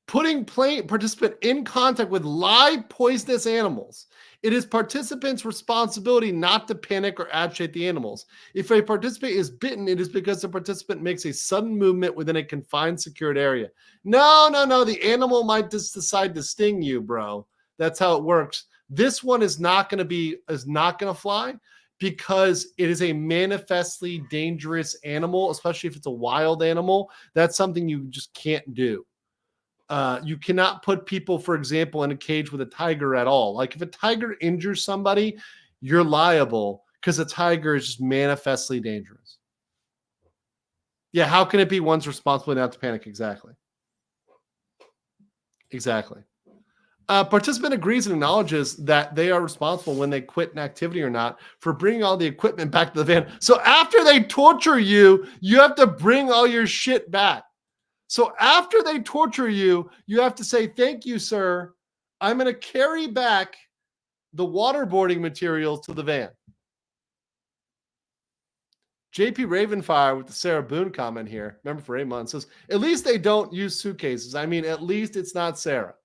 putting participant in contact with live poisonous animals It is participants' responsibility not to panic or agitate the animals. If a participant is bitten, it is because the participant makes a sudden movement within a confined, secured area. No. The animal might just decide to sting you, bro. That's how it works. This one is not going to fly because it is a manifestly dangerous animal, especially if it's a wild animal. That's something you just can't do. You cannot put people, for example, in a cage with a tiger at all. Like if a tiger injures somebody, you're liable because a tiger is just manifestly dangerous. Yeah, how can it be one's responsibility not to panic? Exactly. Participant agrees and acknowledges that they are responsible when they quit an activity or not for bringing all the equipment back to the van. So after they torture you, you have to bring all your shit back. So after they torture you, you have to say, thank you, sir. I'm going to carry back the waterboarding materials to the van. JP Ravenfire with the Sarah Boone comment here. Remember for 8 months says, at least they don't use suitcases. I mean, at least it's not Sarah.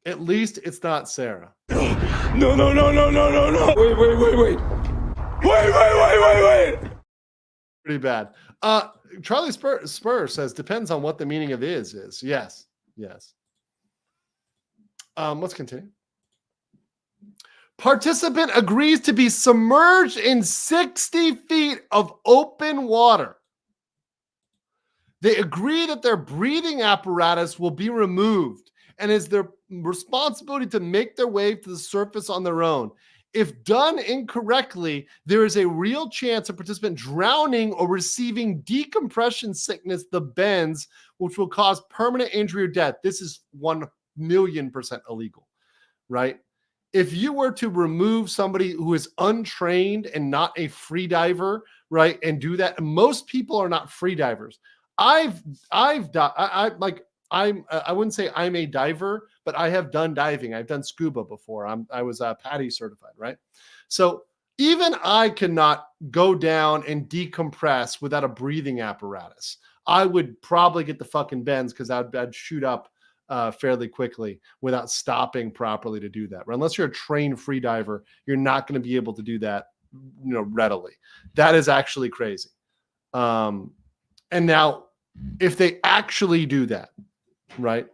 At least it's not Sarah. No. Wait. Pretty bad. Charlie Spur says, depends on what the meaning of is. Yes. Let's continue. Participant agrees to be submerged in 60 feet of open water. They agree that their breathing apparatus will be removed and is their responsibility to make their way to the surface on their own. If done incorrectly, there is a real chance of participant drowning or receiving decompression sickness, the bends, which will cause permanent injury or death. This is 1,000,000% illegal, right? If you were to remove somebody who is untrained and not a free diver, right, and do that, most people are not free divers. I wouldn't say I'm a diver, but I have done diving. I've done scuba before. I was PADI certified, right? So even I cannot go down and decompress without a breathing apparatus. I would probably get the fucking bends because I'd shoot up fairly quickly without stopping properly to do that. Right? Unless you're a trained free diver, you're not going to be able to do that, readily. That is actually crazy. And now, if they actually do that, right?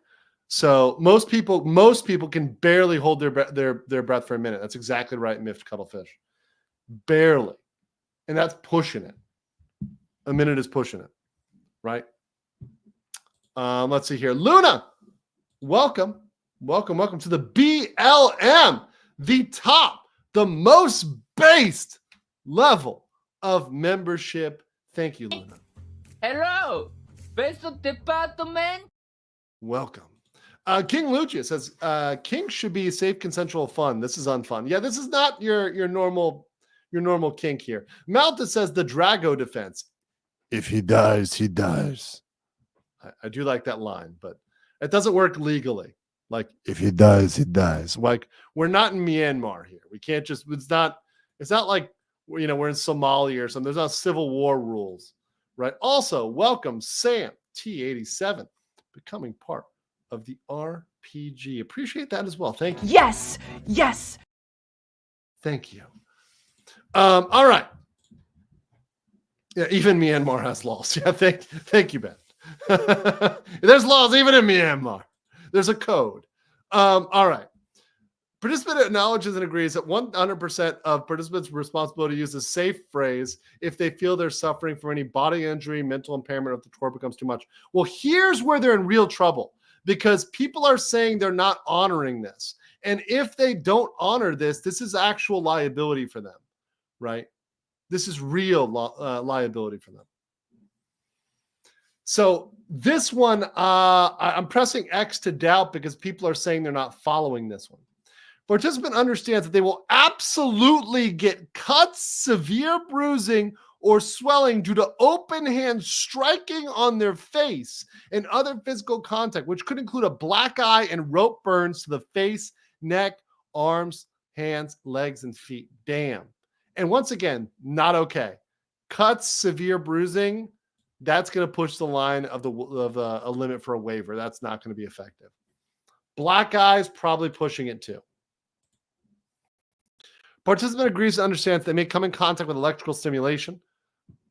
So most people can barely hold their breath for a minute. That's exactly right, Miffed Cuttlefish. Barely. And that's pushing it. A minute is pushing it, right? Let's see here. Luna, welcome to the BLM, the most based level of membership. Thank you, Luna. Hello, Beso Department. Welcome. King Lucia says, kink should be safe, consensual, fun. This is unfun. Yeah, this is not your normal kink here. Malta says the Drago defense. If he dies, he dies. I do like that line, but it doesn't work legally. Like, if he dies, he dies. Like, we're not in Myanmar here. We can't just, it's not like, we're in Somali or something. There's not civil war rules, right? Also, welcome Sam T87, becoming part of the RPG. Appreciate that as well. Thank you. Yes. Thank you. All right. Yeah, even Myanmar has laws. Yeah, thank you, Ben. There's laws even in Myanmar. There's a code. All right. Participant acknowledges and agrees that 100% of participants' responsibility to use a safe phrase if they feel they're suffering from any body injury, mental impairment, or if the tour becomes too much. Well, here's where they're in real trouble, because people are saying they're not honoring this. And if they don't honor this, this is actual liability for them, right? This is real liability for them. So this one, I'm pressing X to doubt because people are saying they're not following this one. Participant understands that they will absolutely get cuts, severe bruising, or swelling due to open hands striking on their face and other physical contact, which could include a black eye and rope burns to the face, neck, arms, hands, legs, and feet. Damn. And once again, not okay. Cuts, severe bruising, that's going to push the line of a limit for a waiver. That's not going to be effective. Black eyes probably pushing it too. Participant agrees and understands they may come in contact with electrical stimulation.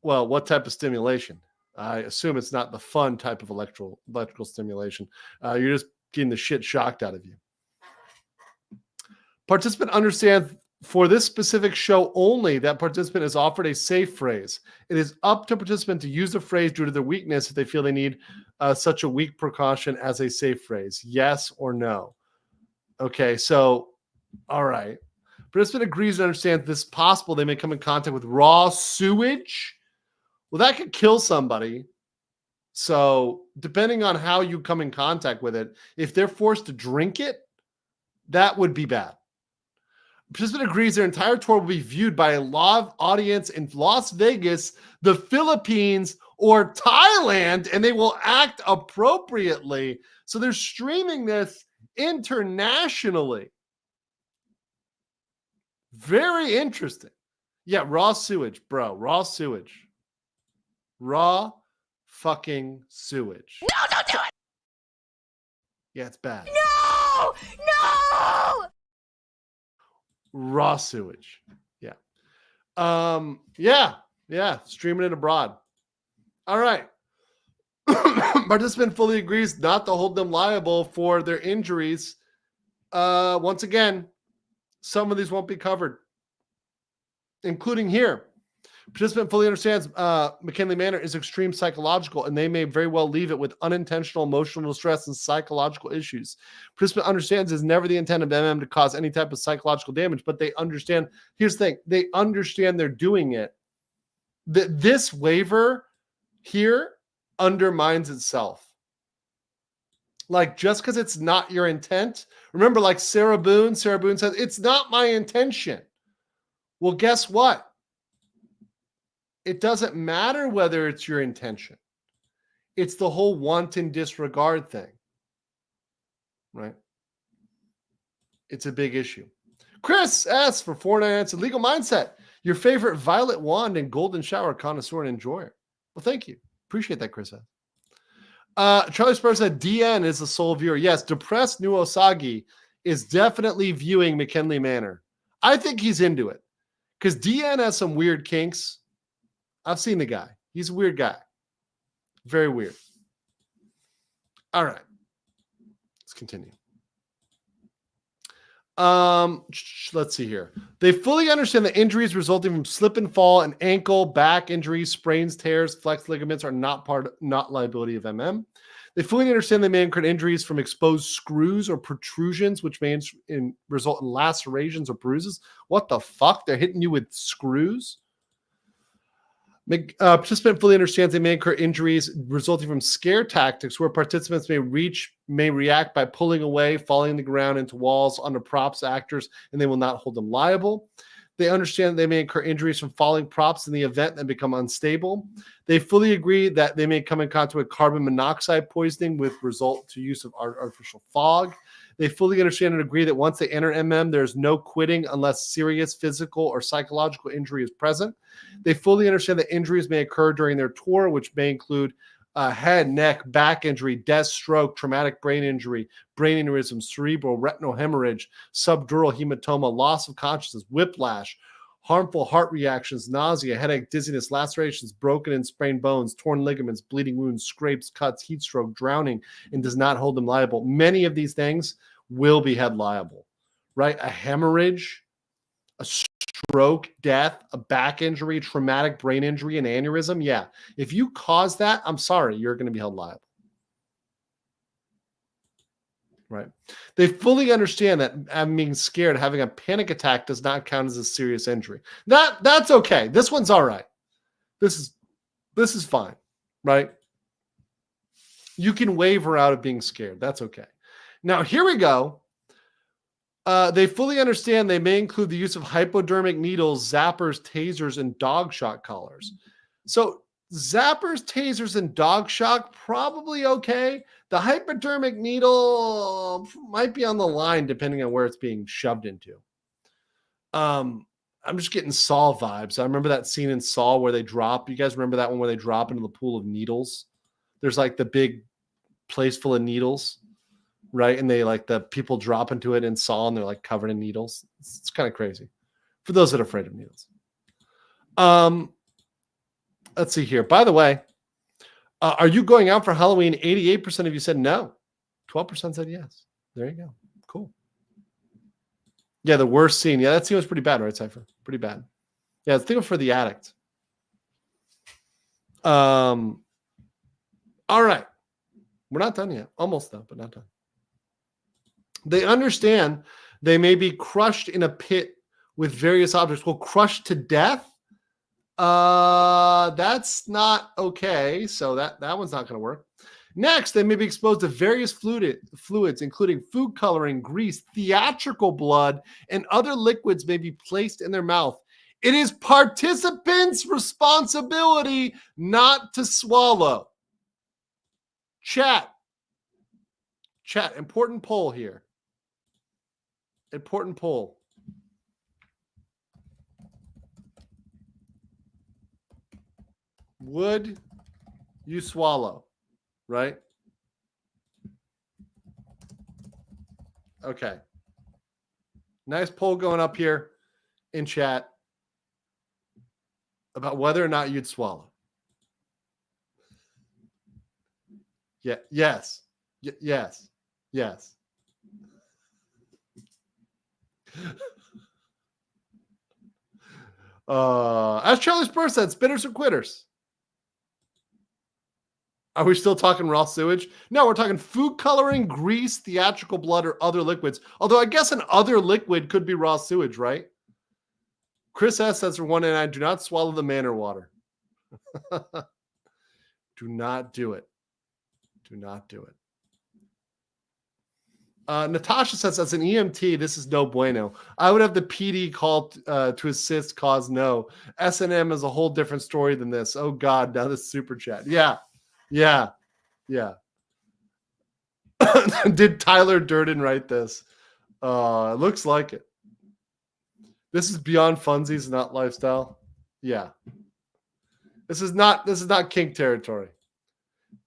Well, what type of stimulation? I assume it's not the fun type of electrical stimulation. You're just getting the shit shocked out of you. Participant understands for this specific show only that participant is offered a safe phrase. It is up to participant to use the phrase due to their weakness if they feel they need such a weak precaution as a safe phrase. Yes or no? Okay, so, all right. Participant agrees and understands this is possible. They may come in contact with raw sewage. Well, that could kill somebody. So depending on how you come in contact with it, if they're forced to drink it, that would be bad. Participant agrees their entire tour will be viewed by a live audience in Las Vegas, the Philippines, or Thailand, and they will act appropriately. So they're streaming this internationally. Very interesting. Yeah, raw sewage, bro. Raw sewage. Raw fucking sewage. No, don't do it! Yeah, it's bad. No! No! Raw sewage. Yeah. Yeah. Streaming it abroad. All right. Participant fully agrees not to hold them liable for their injuries. Once again, some of these won't be covered, including here. Participant fully understands McKamey Manor is extreme psychological, and they may very well leave it with unintentional emotional distress and psychological issues. Participant understands it's never the intent of MM to cause any type of psychological damage, but they understand. Here's the thing. They understand they're doing it. This waiver here undermines itself. Like, just because it's not your intent. Remember, like Sarah Boone says, it's not my intention. Well, guess what? It doesn't matter whether it's your intention. It's the whole wanton disregard thing, right? It's a big issue. Chris S. for 499 said, legal mindset, your favorite violet wand and golden shower connoisseur and enjoyer. Well, thank you. Appreciate that, Chris S. Charlie Spurs said, DN is the sole viewer. Yes, depressed New Osagi is definitely viewing McKamey Manor. I think he's into it because DN has some weird kinks. I've seen the guy. He's a weird guy. Very weird. All right. Let's continue. Let's see here. They fully understand that injuries resulting from slip and fall and ankle, back injuries, sprains, tears, flexed ligaments are not liability of MM. They fully understand they may incur injuries from exposed screws or protrusions, which may result in lacerations or bruises. What the fuck? They're hitting you with screws? Participant fully understands they may incur injuries resulting from scare tactics where participants may react by pulling away, falling on the ground into walls, under props, actors, and they will not hold them liable. They understand they may incur injuries from falling props in the event and become unstable. They fully agree that they may come in contact with carbon monoxide poisoning with result to use of artificial fog. They fully understand and agree that once they enter MM, there's no quitting unless serious physical or psychological injury is present. They fully understand that injuries may occur during their tour, which may include head, neck, back injury, death, stroke, traumatic brain injury, brain aneurysm, cerebral, retinal hemorrhage, subdural hematoma, loss of consciousness, whiplash, harmful heart reactions, nausea, headache, dizziness, lacerations, broken and sprained bones, torn ligaments, bleeding wounds, scrapes, cuts, heat stroke, drowning, and does not hold them liable. Many of these things will be held liable, right? A hemorrhage, a stroke, death, a back injury, traumatic brain injury, an aneurysm. Yeah. If you cause that, I'm sorry, you're going to be held liable. Right. They fully understand that being scared, having a panic attack does not count as a serious injury. That's okay. This one's all right. This is fine. Right. You can waiver out of being scared. That's okay. Now, here we go. They fully understand they may include the use of hypodermic needles, zappers, tasers, and dog shot collars. So zappers, tasers, and dog shock, probably okay. The hypodermic needle might be on the line depending on where it's being shoved into. I'm just getting Saw vibes. I remember that scene in Saw where they drop. You guys remember that one where they drop into the pool of needles? There's like the big place full of needles. right? And they like the people drop into it in Saw and they're like covered in needles. It's kind of crazy for those that are afraid of needles. Let's see here. By the way, are you going out for Halloween? 88% of you said no. 12% said yes. There you go. Cool. Yeah, the worst scene. Yeah, that scene was pretty bad, right, Cypher? Pretty bad. Yeah, think of it for the addict. All right. We're not done yet. Almost done, but not done. They understand they may be crushed in a pit with various objects. Well, crushed to death? That's not okay. So that one's not going to work. Next, they may be exposed to various fluids, including food coloring, grease, theatrical blood, and other liquids may be placed in their mouth. It is participants' responsibility not to swallow. Chat, important poll here. Important poll. Would you swallow? Right? Okay. Nice poll going up here in chat about whether or not you'd swallow. Yeah. Yes. Yes. Yes. As Charlie Spurs said, spitters or quitters? Are we still talking raw sewage? No, we're talking food coloring, grease, theatrical blood, or other liquids. Although I guess an other liquid could be raw sewage, right? Chris S. says for 199, do not swallow the Manor water. Do not do it. Do not do it. Natasha says, as an EMT, this is no bueno. I would have the PD call to assist, cause no. S&M is a whole different story than this. Oh, God, now this super chat. Yeah. Did Tyler Durden write this? It looks like it. This is beyond funsies, not lifestyle. Yeah. This is not kink territory.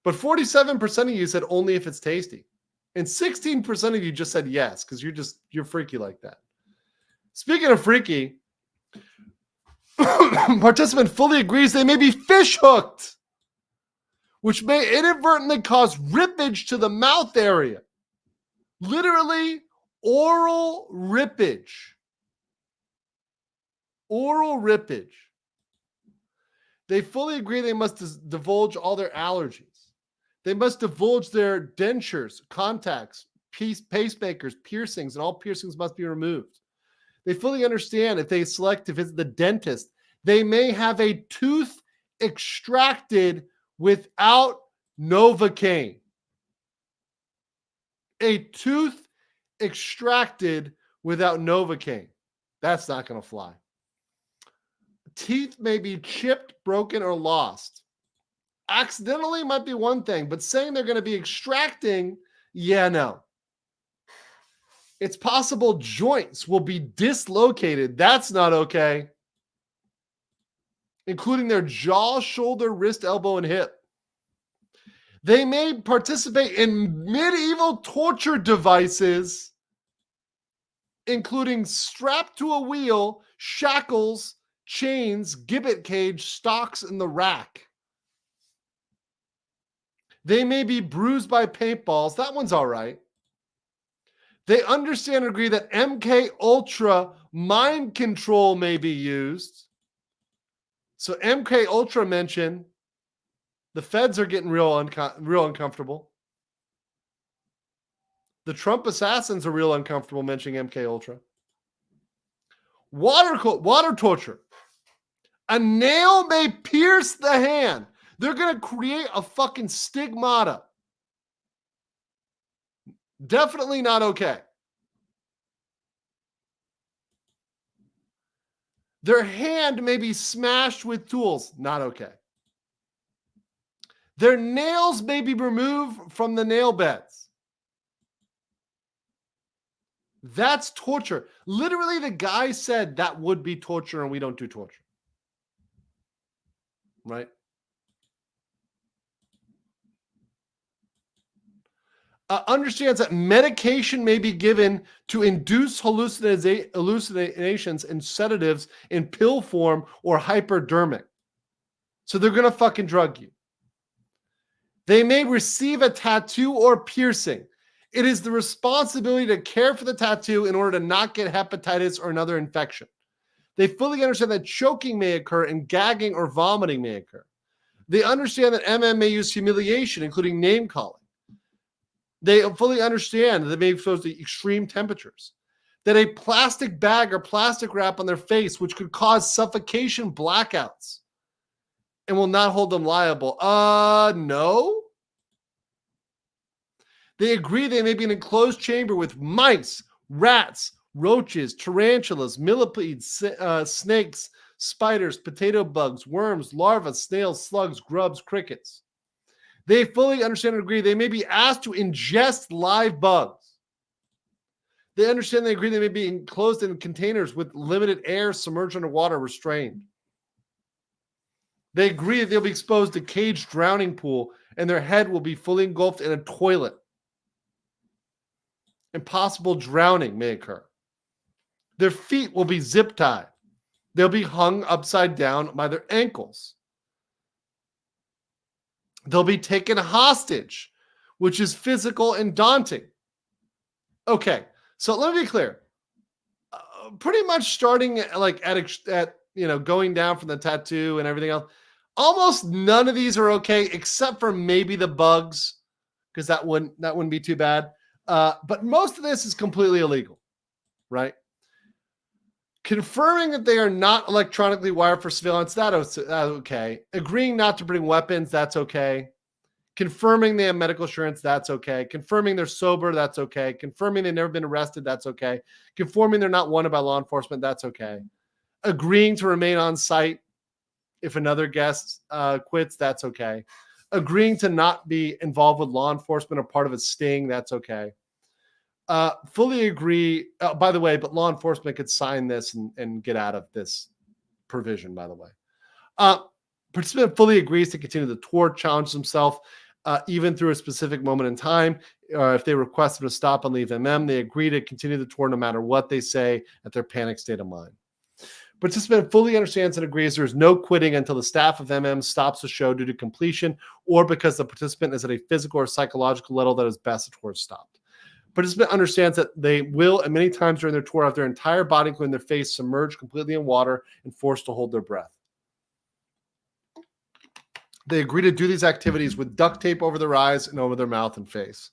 But 47% of you said only if it's tasty. And 16% of you just said yes, because you're freaky like that. Speaking of freaky, participant fully agrees they may be fish hooked, which may inadvertently cause rippage to the mouth area. Literally, oral rippage. Oral rippage. They fully agree they must divulge all their allergies. They must divulge their dentures, contacts, pacemakers, piercings, and all piercings must be removed. They fully understand if they select to visit the dentist, they may have a tooth extracted without Novocaine. A tooth extracted without Novocaine. That's not going to fly. Teeth may be chipped, broken, or lost. Accidentally might be one thing, but saying they're going to be extracting, yeah, no. It's possible joints will be dislocated. That's not okay. Including their jaw, shoulder, wrist, elbow, and hip. They may participate in medieval torture devices, including strapped to a wheel, shackles, chains, gibbet cage, stocks, and the rack. They may be bruised by paintballs. That one's all right. They understand and agree that MK Ultra mind control may be used. So MK Ultra mentioned the feds are getting real uncomfortable. The Trump assassins are real uncomfortable mentioning MK Ultra. Water torture. A nail may pierce the hand. They're going to create a fucking stigmata. Definitely not okay. Their hand may be smashed with tools. Not okay. Their nails may be removed from the nail beds. That's torture. Literally, the guy said that would be torture and we don't do torture. Right? understands that medication may be given to induce hallucinations and sedatives in pill form or hypodermic. So they're going to fucking drug you. They may receive a tattoo or piercing. It is the responsibility to care for the tattoo in order to not get hepatitis or another infection. They fully understand that choking may occur and gagging or vomiting may occur. They understand that MM may use humiliation, including name calling. They fully understand that they may be exposed to extreme temperatures. That a plastic bag or plastic wrap on their face, which could cause suffocation blackouts and will not hold them liable. No. They agree they may be in an enclosed chamber with mice, rats, roaches, tarantulas, millipedes, snakes, spiders, potato bugs, worms, larvae, snails, slugs, grubs, crickets. They fully understand and agree they may be asked to ingest live bugs. They understand and agree they may be enclosed in containers with limited air, submerged underwater, restrained. They agree that they'll be exposed to caged drowning pool and their head will be fully engulfed in a toilet. Impossible drowning may occur. Their feet will be zip tied. They'll be hung upside down by their ankles. They'll be taken hostage, which is physical and daunting. Okay, so let me be clear. Pretty much starting like at going down from the tattoo and everything else, almost none of these are okay, except for maybe the bugs, because that wouldn't be too bad. But most of this is completely illegal, right? Confirming that they are not electronically wired for surveillance, that's okay. Agreeing not to bring weapons, that's okay. Confirming they have medical insurance, that's okay. Confirming they're sober, that's okay. Confirming they've never been arrested, that's okay. Confirming they're not wanted by law enforcement, that's okay. Agreeing to remain on site if another guest quits, that's okay. Agreeing to not be involved with law enforcement or part of a sting, that's okay. Fully agree, by the way, but law enforcement could sign this and get out of this provision, by the way. Participant fully agrees to continue the tour, challenge himself, even through a specific moment in time. If they request them to stop and leave MM, they agree to continue the tour no matter what they say at their panic state of mind. Participant fully understands and agrees there is no quitting until the staff of MM stops the show due to completion or because the participant is at a physical or psychological level that is best the tour stopped. Participant understands that they will, and many times during their tour, have their entire body, including their face, submerged completely in water and forced to hold their breath. They agree to do these activities with duct tape over their eyes and over their mouth and face.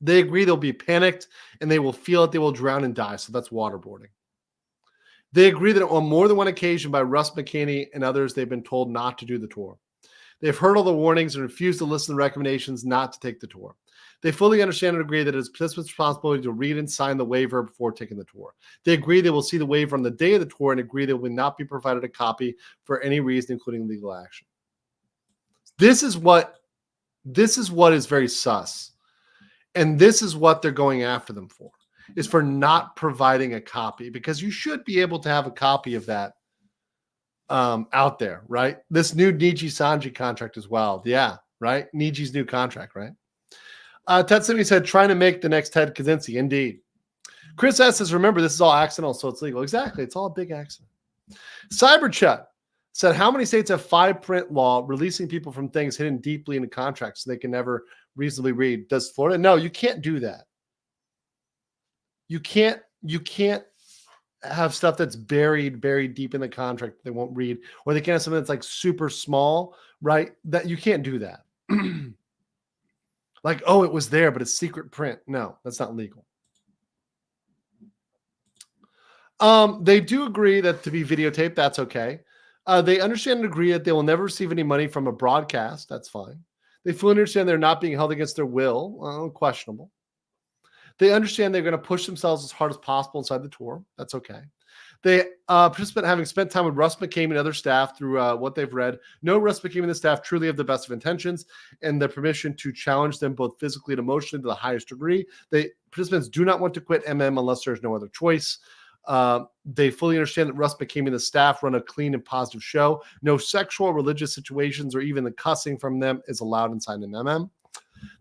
They agree they'll be panicked and they will feel that they will drown and die. So that's waterboarding. They agree that on more than one occasion by Russ McKamey and others, they've been told not to do the tour. They've heard all the warnings and refused to listen to recommendations not to take the tour. They fully understand and agree that it is participants' responsibility to read and sign the waiver before taking the tour. They agree they will see the waiver on the day of the tour and agree they will not be provided a copy for any reason, including legal action. This is what is very sus. And this is what they're going after them for, is for not providing a copy, because you should be able to have a copy of that out there, right? This new Nijisanji contract as well. Yeah, right? Niji's new contract, right? Tetsumi said, trying to make the next Ted Kaczynski. Indeed. Chris S says, remember, this is all accidental, so it's legal. Exactly. It's all a big accident. Cyberchat said, how many states have fine print law releasing people from things hidden deeply in the contract so they can never reasonably read? Does Florida? No, you can't do that. You can't have stuff that's buried deep in the contract that they won't read, or they can't have something that's like super small, right? That you can't do that. Like, oh, it was there, but it's secret print. No, that's not legal. They do agree that to be videotaped, that's okay. They understand and agree that they will never receive any money from a broadcast. That's fine. They fully understand they're not being held against their will. Questionable. They understand they're going to push themselves as hard as possible inside the tour. That's okay. They participant having spent time with Russ McKamey and other staff through what they've read. No, Russ McKamey and the staff truly have the best of intentions and the permission to challenge them both physically and emotionally to the highest degree. Participants do not want to quit MM unless there's no other choice. They fully understand that Russ McKamey and the staff run a clean and positive show. No sexual or religious situations or even the cussing from them is allowed inside an MM.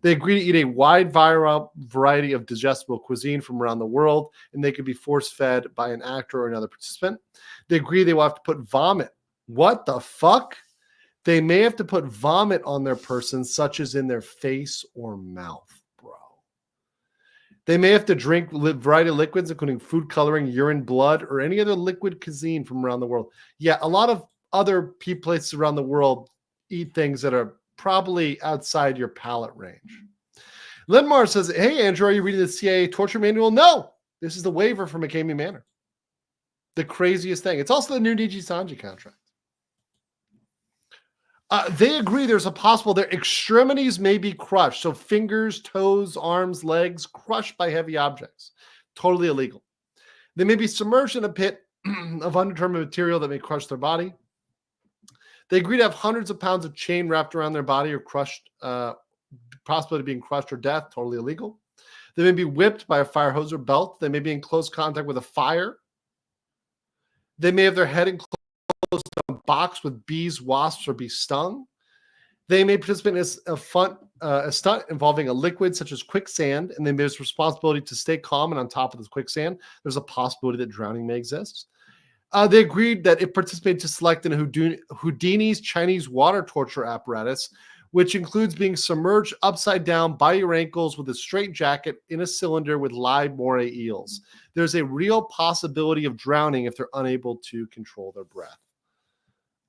They agree to eat a wide variety of digestible cuisine from around the world, and they could be force-fed by an actor or another participant. They agree they will have to put vomit. What the fuck? They may have to put vomit on their person, such as in their face or mouth, bro. They may have to drink a variety of liquids, including food coloring, urine, blood, or any other liquid cuisine from around the world. Yeah, a lot of other places around the world eat things that are probably outside your palate range. Linmar says, hey, Andrew, are you reading the CIA torture manual? No, this is the waiver for McKamey Manor. The craziest thing. It's also the new Nijisanji contract. They agree there's a possible their extremities may be crushed. So fingers, toes, arms, legs crushed by heavy objects. Totally illegal. They may be submerged in a pit of undetermined material that may crush their body. They agree to have hundreds of pounds of chain wrapped around their body or crushed, possibility of being crushed or death. Totally illegal. They may be whipped by a fire hose or belt. They may be in close contact with a fire. They may have their head enclosed in a box with bees, wasps, or be stung. They may participate in a stunt involving a liquid such as quicksand, and they may have responsibility to stay calm and on top of this quicksand. There's a possibility that drowning may exist. They agreed that if participating to select in Houdini's Chinese water torture apparatus, which includes being submerged upside down by your ankles with a straight jacket in a cylinder with live moray eels. There's a real possibility of drowning if they're unable to control their breath.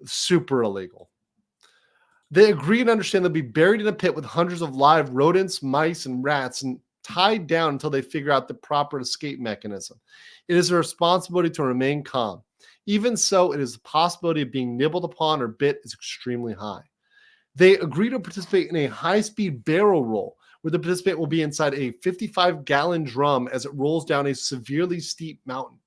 Super illegal. They agree and understand they'll be buried in a pit with hundreds of live rodents, mice, and rats and tied down until they figure out the proper escape mechanism. It is a responsibility to remain calm. Even so, it is the possibility of being nibbled upon or bit is extremely high. They agree to participate in a high-speed barrel roll where the participant will be inside a 55-gallon drum as it rolls down a severely steep mountain.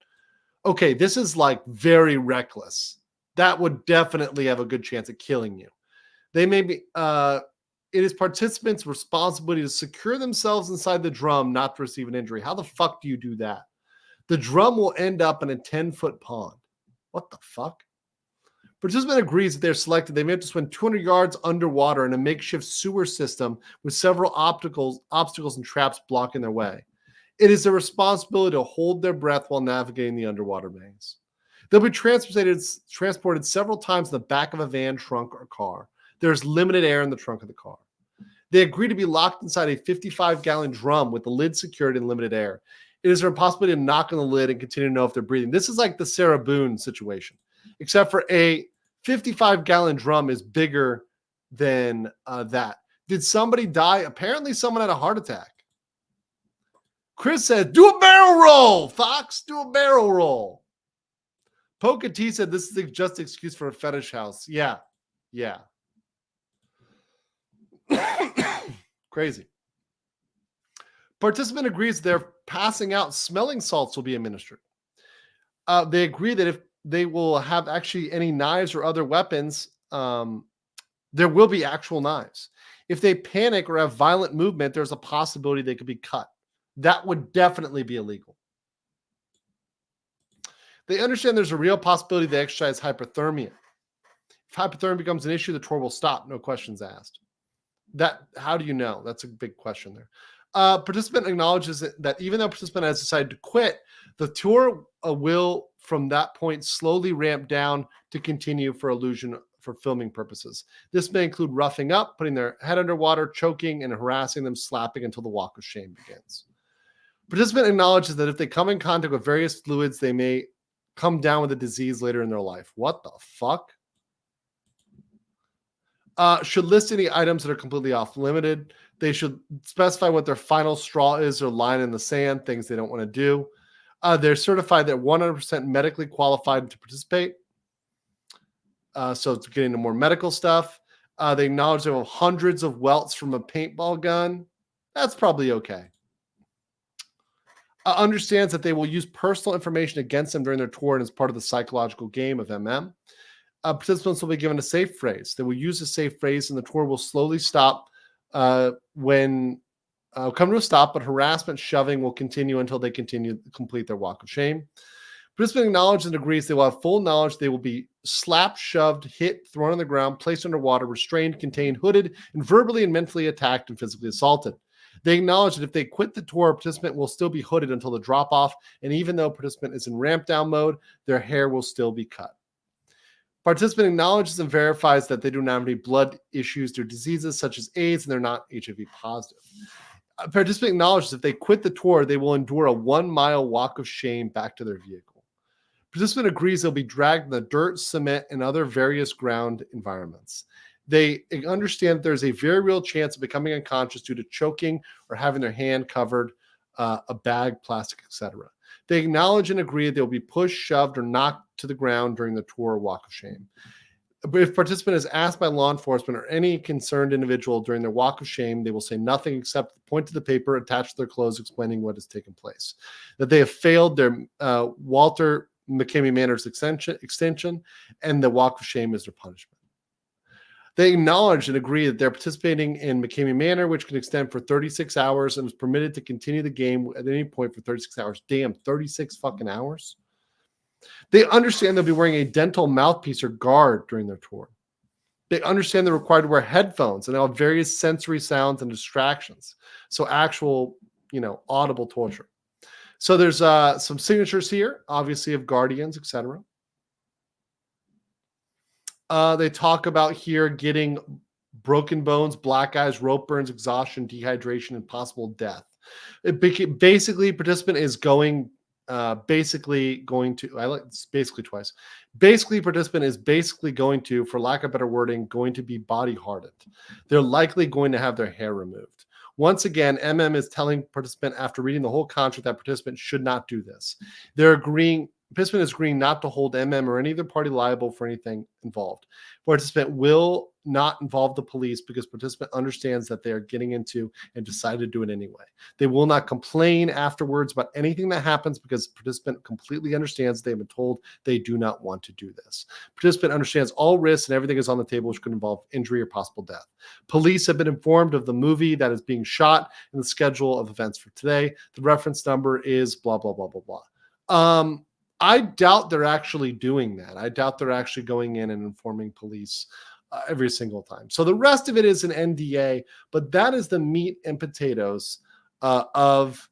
Okay, this is like very reckless. That would definitely have a good chance of killing you. They may be, it is participants' responsibility to secure themselves inside the drum not to receive an injury. How the fuck do you do that? The drum will end up in a 10-foot pond. What the fuck? Participant agrees that they're selected. They may have to swim 200 yards underwater in a makeshift sewer system with several obstacles and traps blocking their way. It is their responsibility to hold their breath while navigating the underwater maze. They'll be transported several times in the back of a van, trunk, or car. There's limited air in the trunk of the car. They agree to be locked inside a 55-gallon drum with the lid secured and limited air. It is their possibility to knock on the lid and continue to know if they're breathing. This is like the Sarah Boone situation, except for a 55-gallon drum is bigger than that. Did somebody die? Apparently someone had a heart attack. Chris said, do a barrel roll, Fox. Do a barrel roll. Poca T said, this is just an excuse for a fetish house. Yeah. Yeah. Crazy. Participant agrees they're passing out smelling salts will be administered. They agree that if they will have actually any knives or other weapons, there will be actual knives. If they panic or have violent movement, there's a possibility they could be cut. That would definitely be illegal. They understand there's a real possibility they exercise hypothermia. If hypothermia becomes an issue, the tour will stop. No questions asked. How do you know? That's a big question there. Participant acknowledges that even though participant has decided to quit, the tour will, from that point, slowly ramp down to continue for filming purposes. This may include roughing up, putting their head underwater, choking, and harassing them, slapping until the walk of shame begins. Participant acknowledges that if they come in contact with various fluids, they may come down with a disease later in their life. What the fuck? Should list any items that are completely off limited. They should specify what their final straw is or line in the sand, things they don't want to do. They're certified that 100% medically qualified to participate. So it's getting into more medical stuff. They acknowledge they have hundreds of welts from a paintball gun. That's probably okay. Understands that they will use personal information against them during their tour and as part of the psychological game of MM. Participants will be given a safe phrase. They will use a safe phrase and the tour will slowly stop when come to a stop, but harassment, shoving will continue until they complete their walk of shame. Participant acknowledges and agrees they will have full knowledge they will be slapped, shoved, hit, thrown on the ground, placed underwater, restrained, contained, hooded, and verbally and mentally attacked and physically assaulted. They acknowledge that if they quit the tour, participant will still be hooded until the drop-off, and even though participant is in ramp-down mode, their hair will still be cut. Participant acknowledges and verifies that they do not have any blood issues or diseases such as AIDS, and they're not HIV positive. Participant acknowledges if they quit the tour, they will endure a 1-mile walk of shame back to their vehicle. Participant agrees they'll be dragged in the dirt, cement, and other various ground environments. They understand that there's a very real chance of becoming unconscious due to choking or having their hand covered, a bag, plastic, etc. They acknowledge and agree that they'll be pushed, shoved, or knocked to the ground during the tour or walk of shame. If participant is asked by law enforcement or any concerned individual during their walk of shame, they will say nothing except point to the paper attached to their clothes explaining what has taken place. That they have failed their Walter McKamey Manor's extension, and the walk of shame is their punishment. They acknowledge and agree that they're participating in McKamey Manor, which can extend for 36 hours and is permitted to continue the game at any point for 36 hours. Damn, 36 fucking hours? They understand they'll be wearing a dental mouthpiece or guard during their tour. They understand they're required to wear headphones and they'll have various sensory sounds and distractions. So actual, audible torture. So there's some signatures here, obviously of guardians, etc. They talk about here getting broken bones, black eyes, rope burns, exhaustion, dehydration, and possible death. Basically, participant is going to, I like this basically twice. Basically, participant is basically going to, for lack of better wording, going to be body hardened. They're likely going to have their hair removed. Once again, MM is telling participant after reading the whole contract that participant should not do this. Participant is agreeing not to hold MM or any other party liable for anything involved. Participant will not involve the police because participant understands that they are getting into and decided to do it anyway. They will not complain afterwards about anything that happens because participant completely understands they have been told they do not want to do this. Participant understands all risks and everything is on the table which could involve injury or possible death. Police have been informed of the movie that is being shot and the schedule of events for today. The reference number is blah, blah, blah, blah, blah. I doubt they're actually doing that. I doubt they're actually going in and informing police every single time. So the rest of it is an NDA, but that is the meat and potatoes of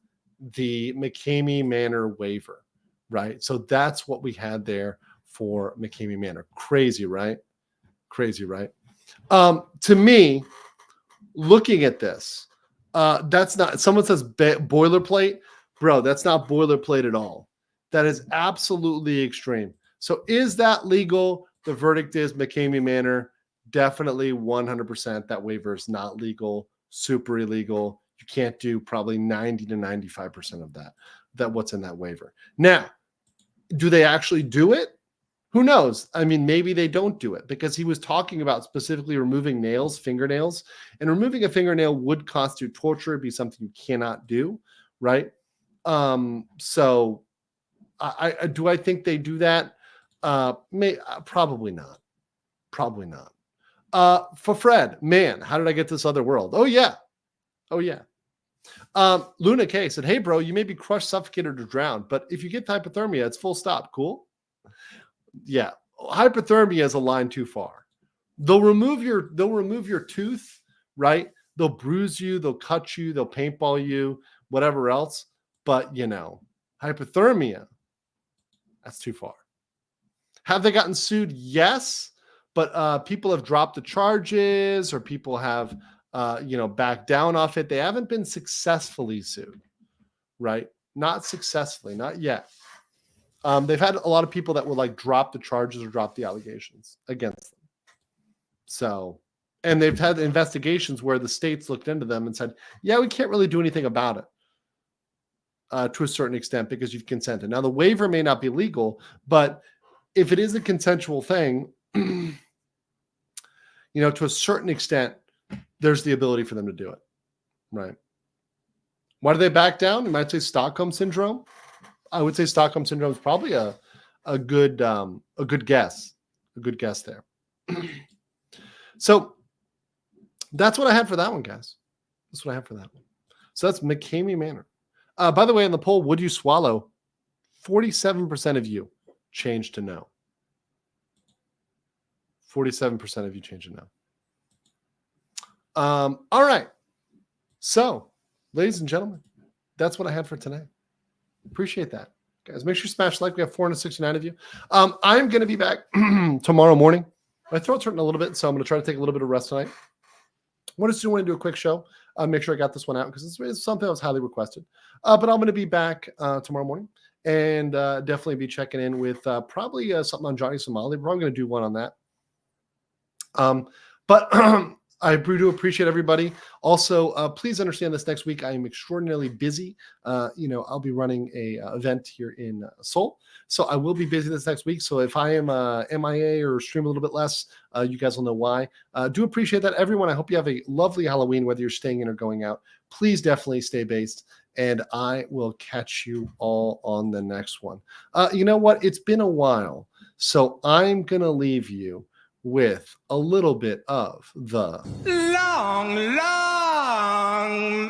the McKamey Manor waiver, right? So that's what we had there for McKamey Manor. Crazy, right? Crazy, right? To me, looking at this, that's not, someone says boilerplate. Bro, that's not boilerplate at all. That is absolutely extreme. So is that legal? The verdict is McKamey Manor. Definitely 100% that waiver is not legal, super illegal. You can't do probably 90 to 95% of that what's in that waiver. Now, do they actually do it? Who knows? I mean, maybe they don't do it because he was talking about specifically removing nails, fingernails, and removing a fingernail would constitute torture. It'd be something you cannot do, right? So do I think they do that? Probably not. Probably not. For Fred, man, how did I get this other world? Oh yeah. Luna K said, "Hey bro, you may be crushed, suffocated, or drowned, but if you get hypothermia, it's full stop. Cool." Yeah, hypothermia is a line too far. They'll remove your tooth, right? They'll bruise you, they'll cut you, they'll paintball you, whatever else. But hypothermia, that's too far. Have they gotten sued? Yes, but people have dropped the charges or people have backed down off it. They haven't been successfully sued, right? Not successfully, not yet. They've had a lot of people that will drop the charges or drop the allegations against them. So, and they've had investigations where the states looked into them and said, yeah, we can't really do anything about it. To a certain extent because you've consented. Now, the waiver may not be legal, but if it is a consensual thing, to a certain extent, there's the ability for them to do it, right? Why do they back down? You might say Stockholm Syndrome. I would say Stockholm Syndrome is probably a good guess. A good guess there. So that's what I had for that one, guys. That's what I have for that one. So that's McKamey Manor. By the way, in the poll, would you swallow 47% of you changed to no. 47% of you changed to no. All right. So, ladies and gentlemen, that's what I had for today. Appreciate that. Guys, make sure you smash like. We have 469 of you. I'm going to be back tomorrow morning. My throat's hurting a little bit, so I'm going to try to take a little bit of rest tonight. I want to do a quick show. Make sure I got this one out because it's something that was highly requested. But I'm going to be back tomorrow morning and definitely be checking in with probably something on Johnny Somali. We're probably going to do one on that. But I do appreciate everybody. Also, please understand this next week I am extraordinarily busy. I'll be running a event here in Seoul, so I will be busy this next week. So if I am MIA or stream a little bit less, you guys will know why. Do appreciate that, everyone. I hope you have a lovely Halloween, whether you're staying in or going out. Please definitely stay based, and I will catch you all on the next one. You know what? It's been a while, so I'm gonna leave you with a little bit of the Long, long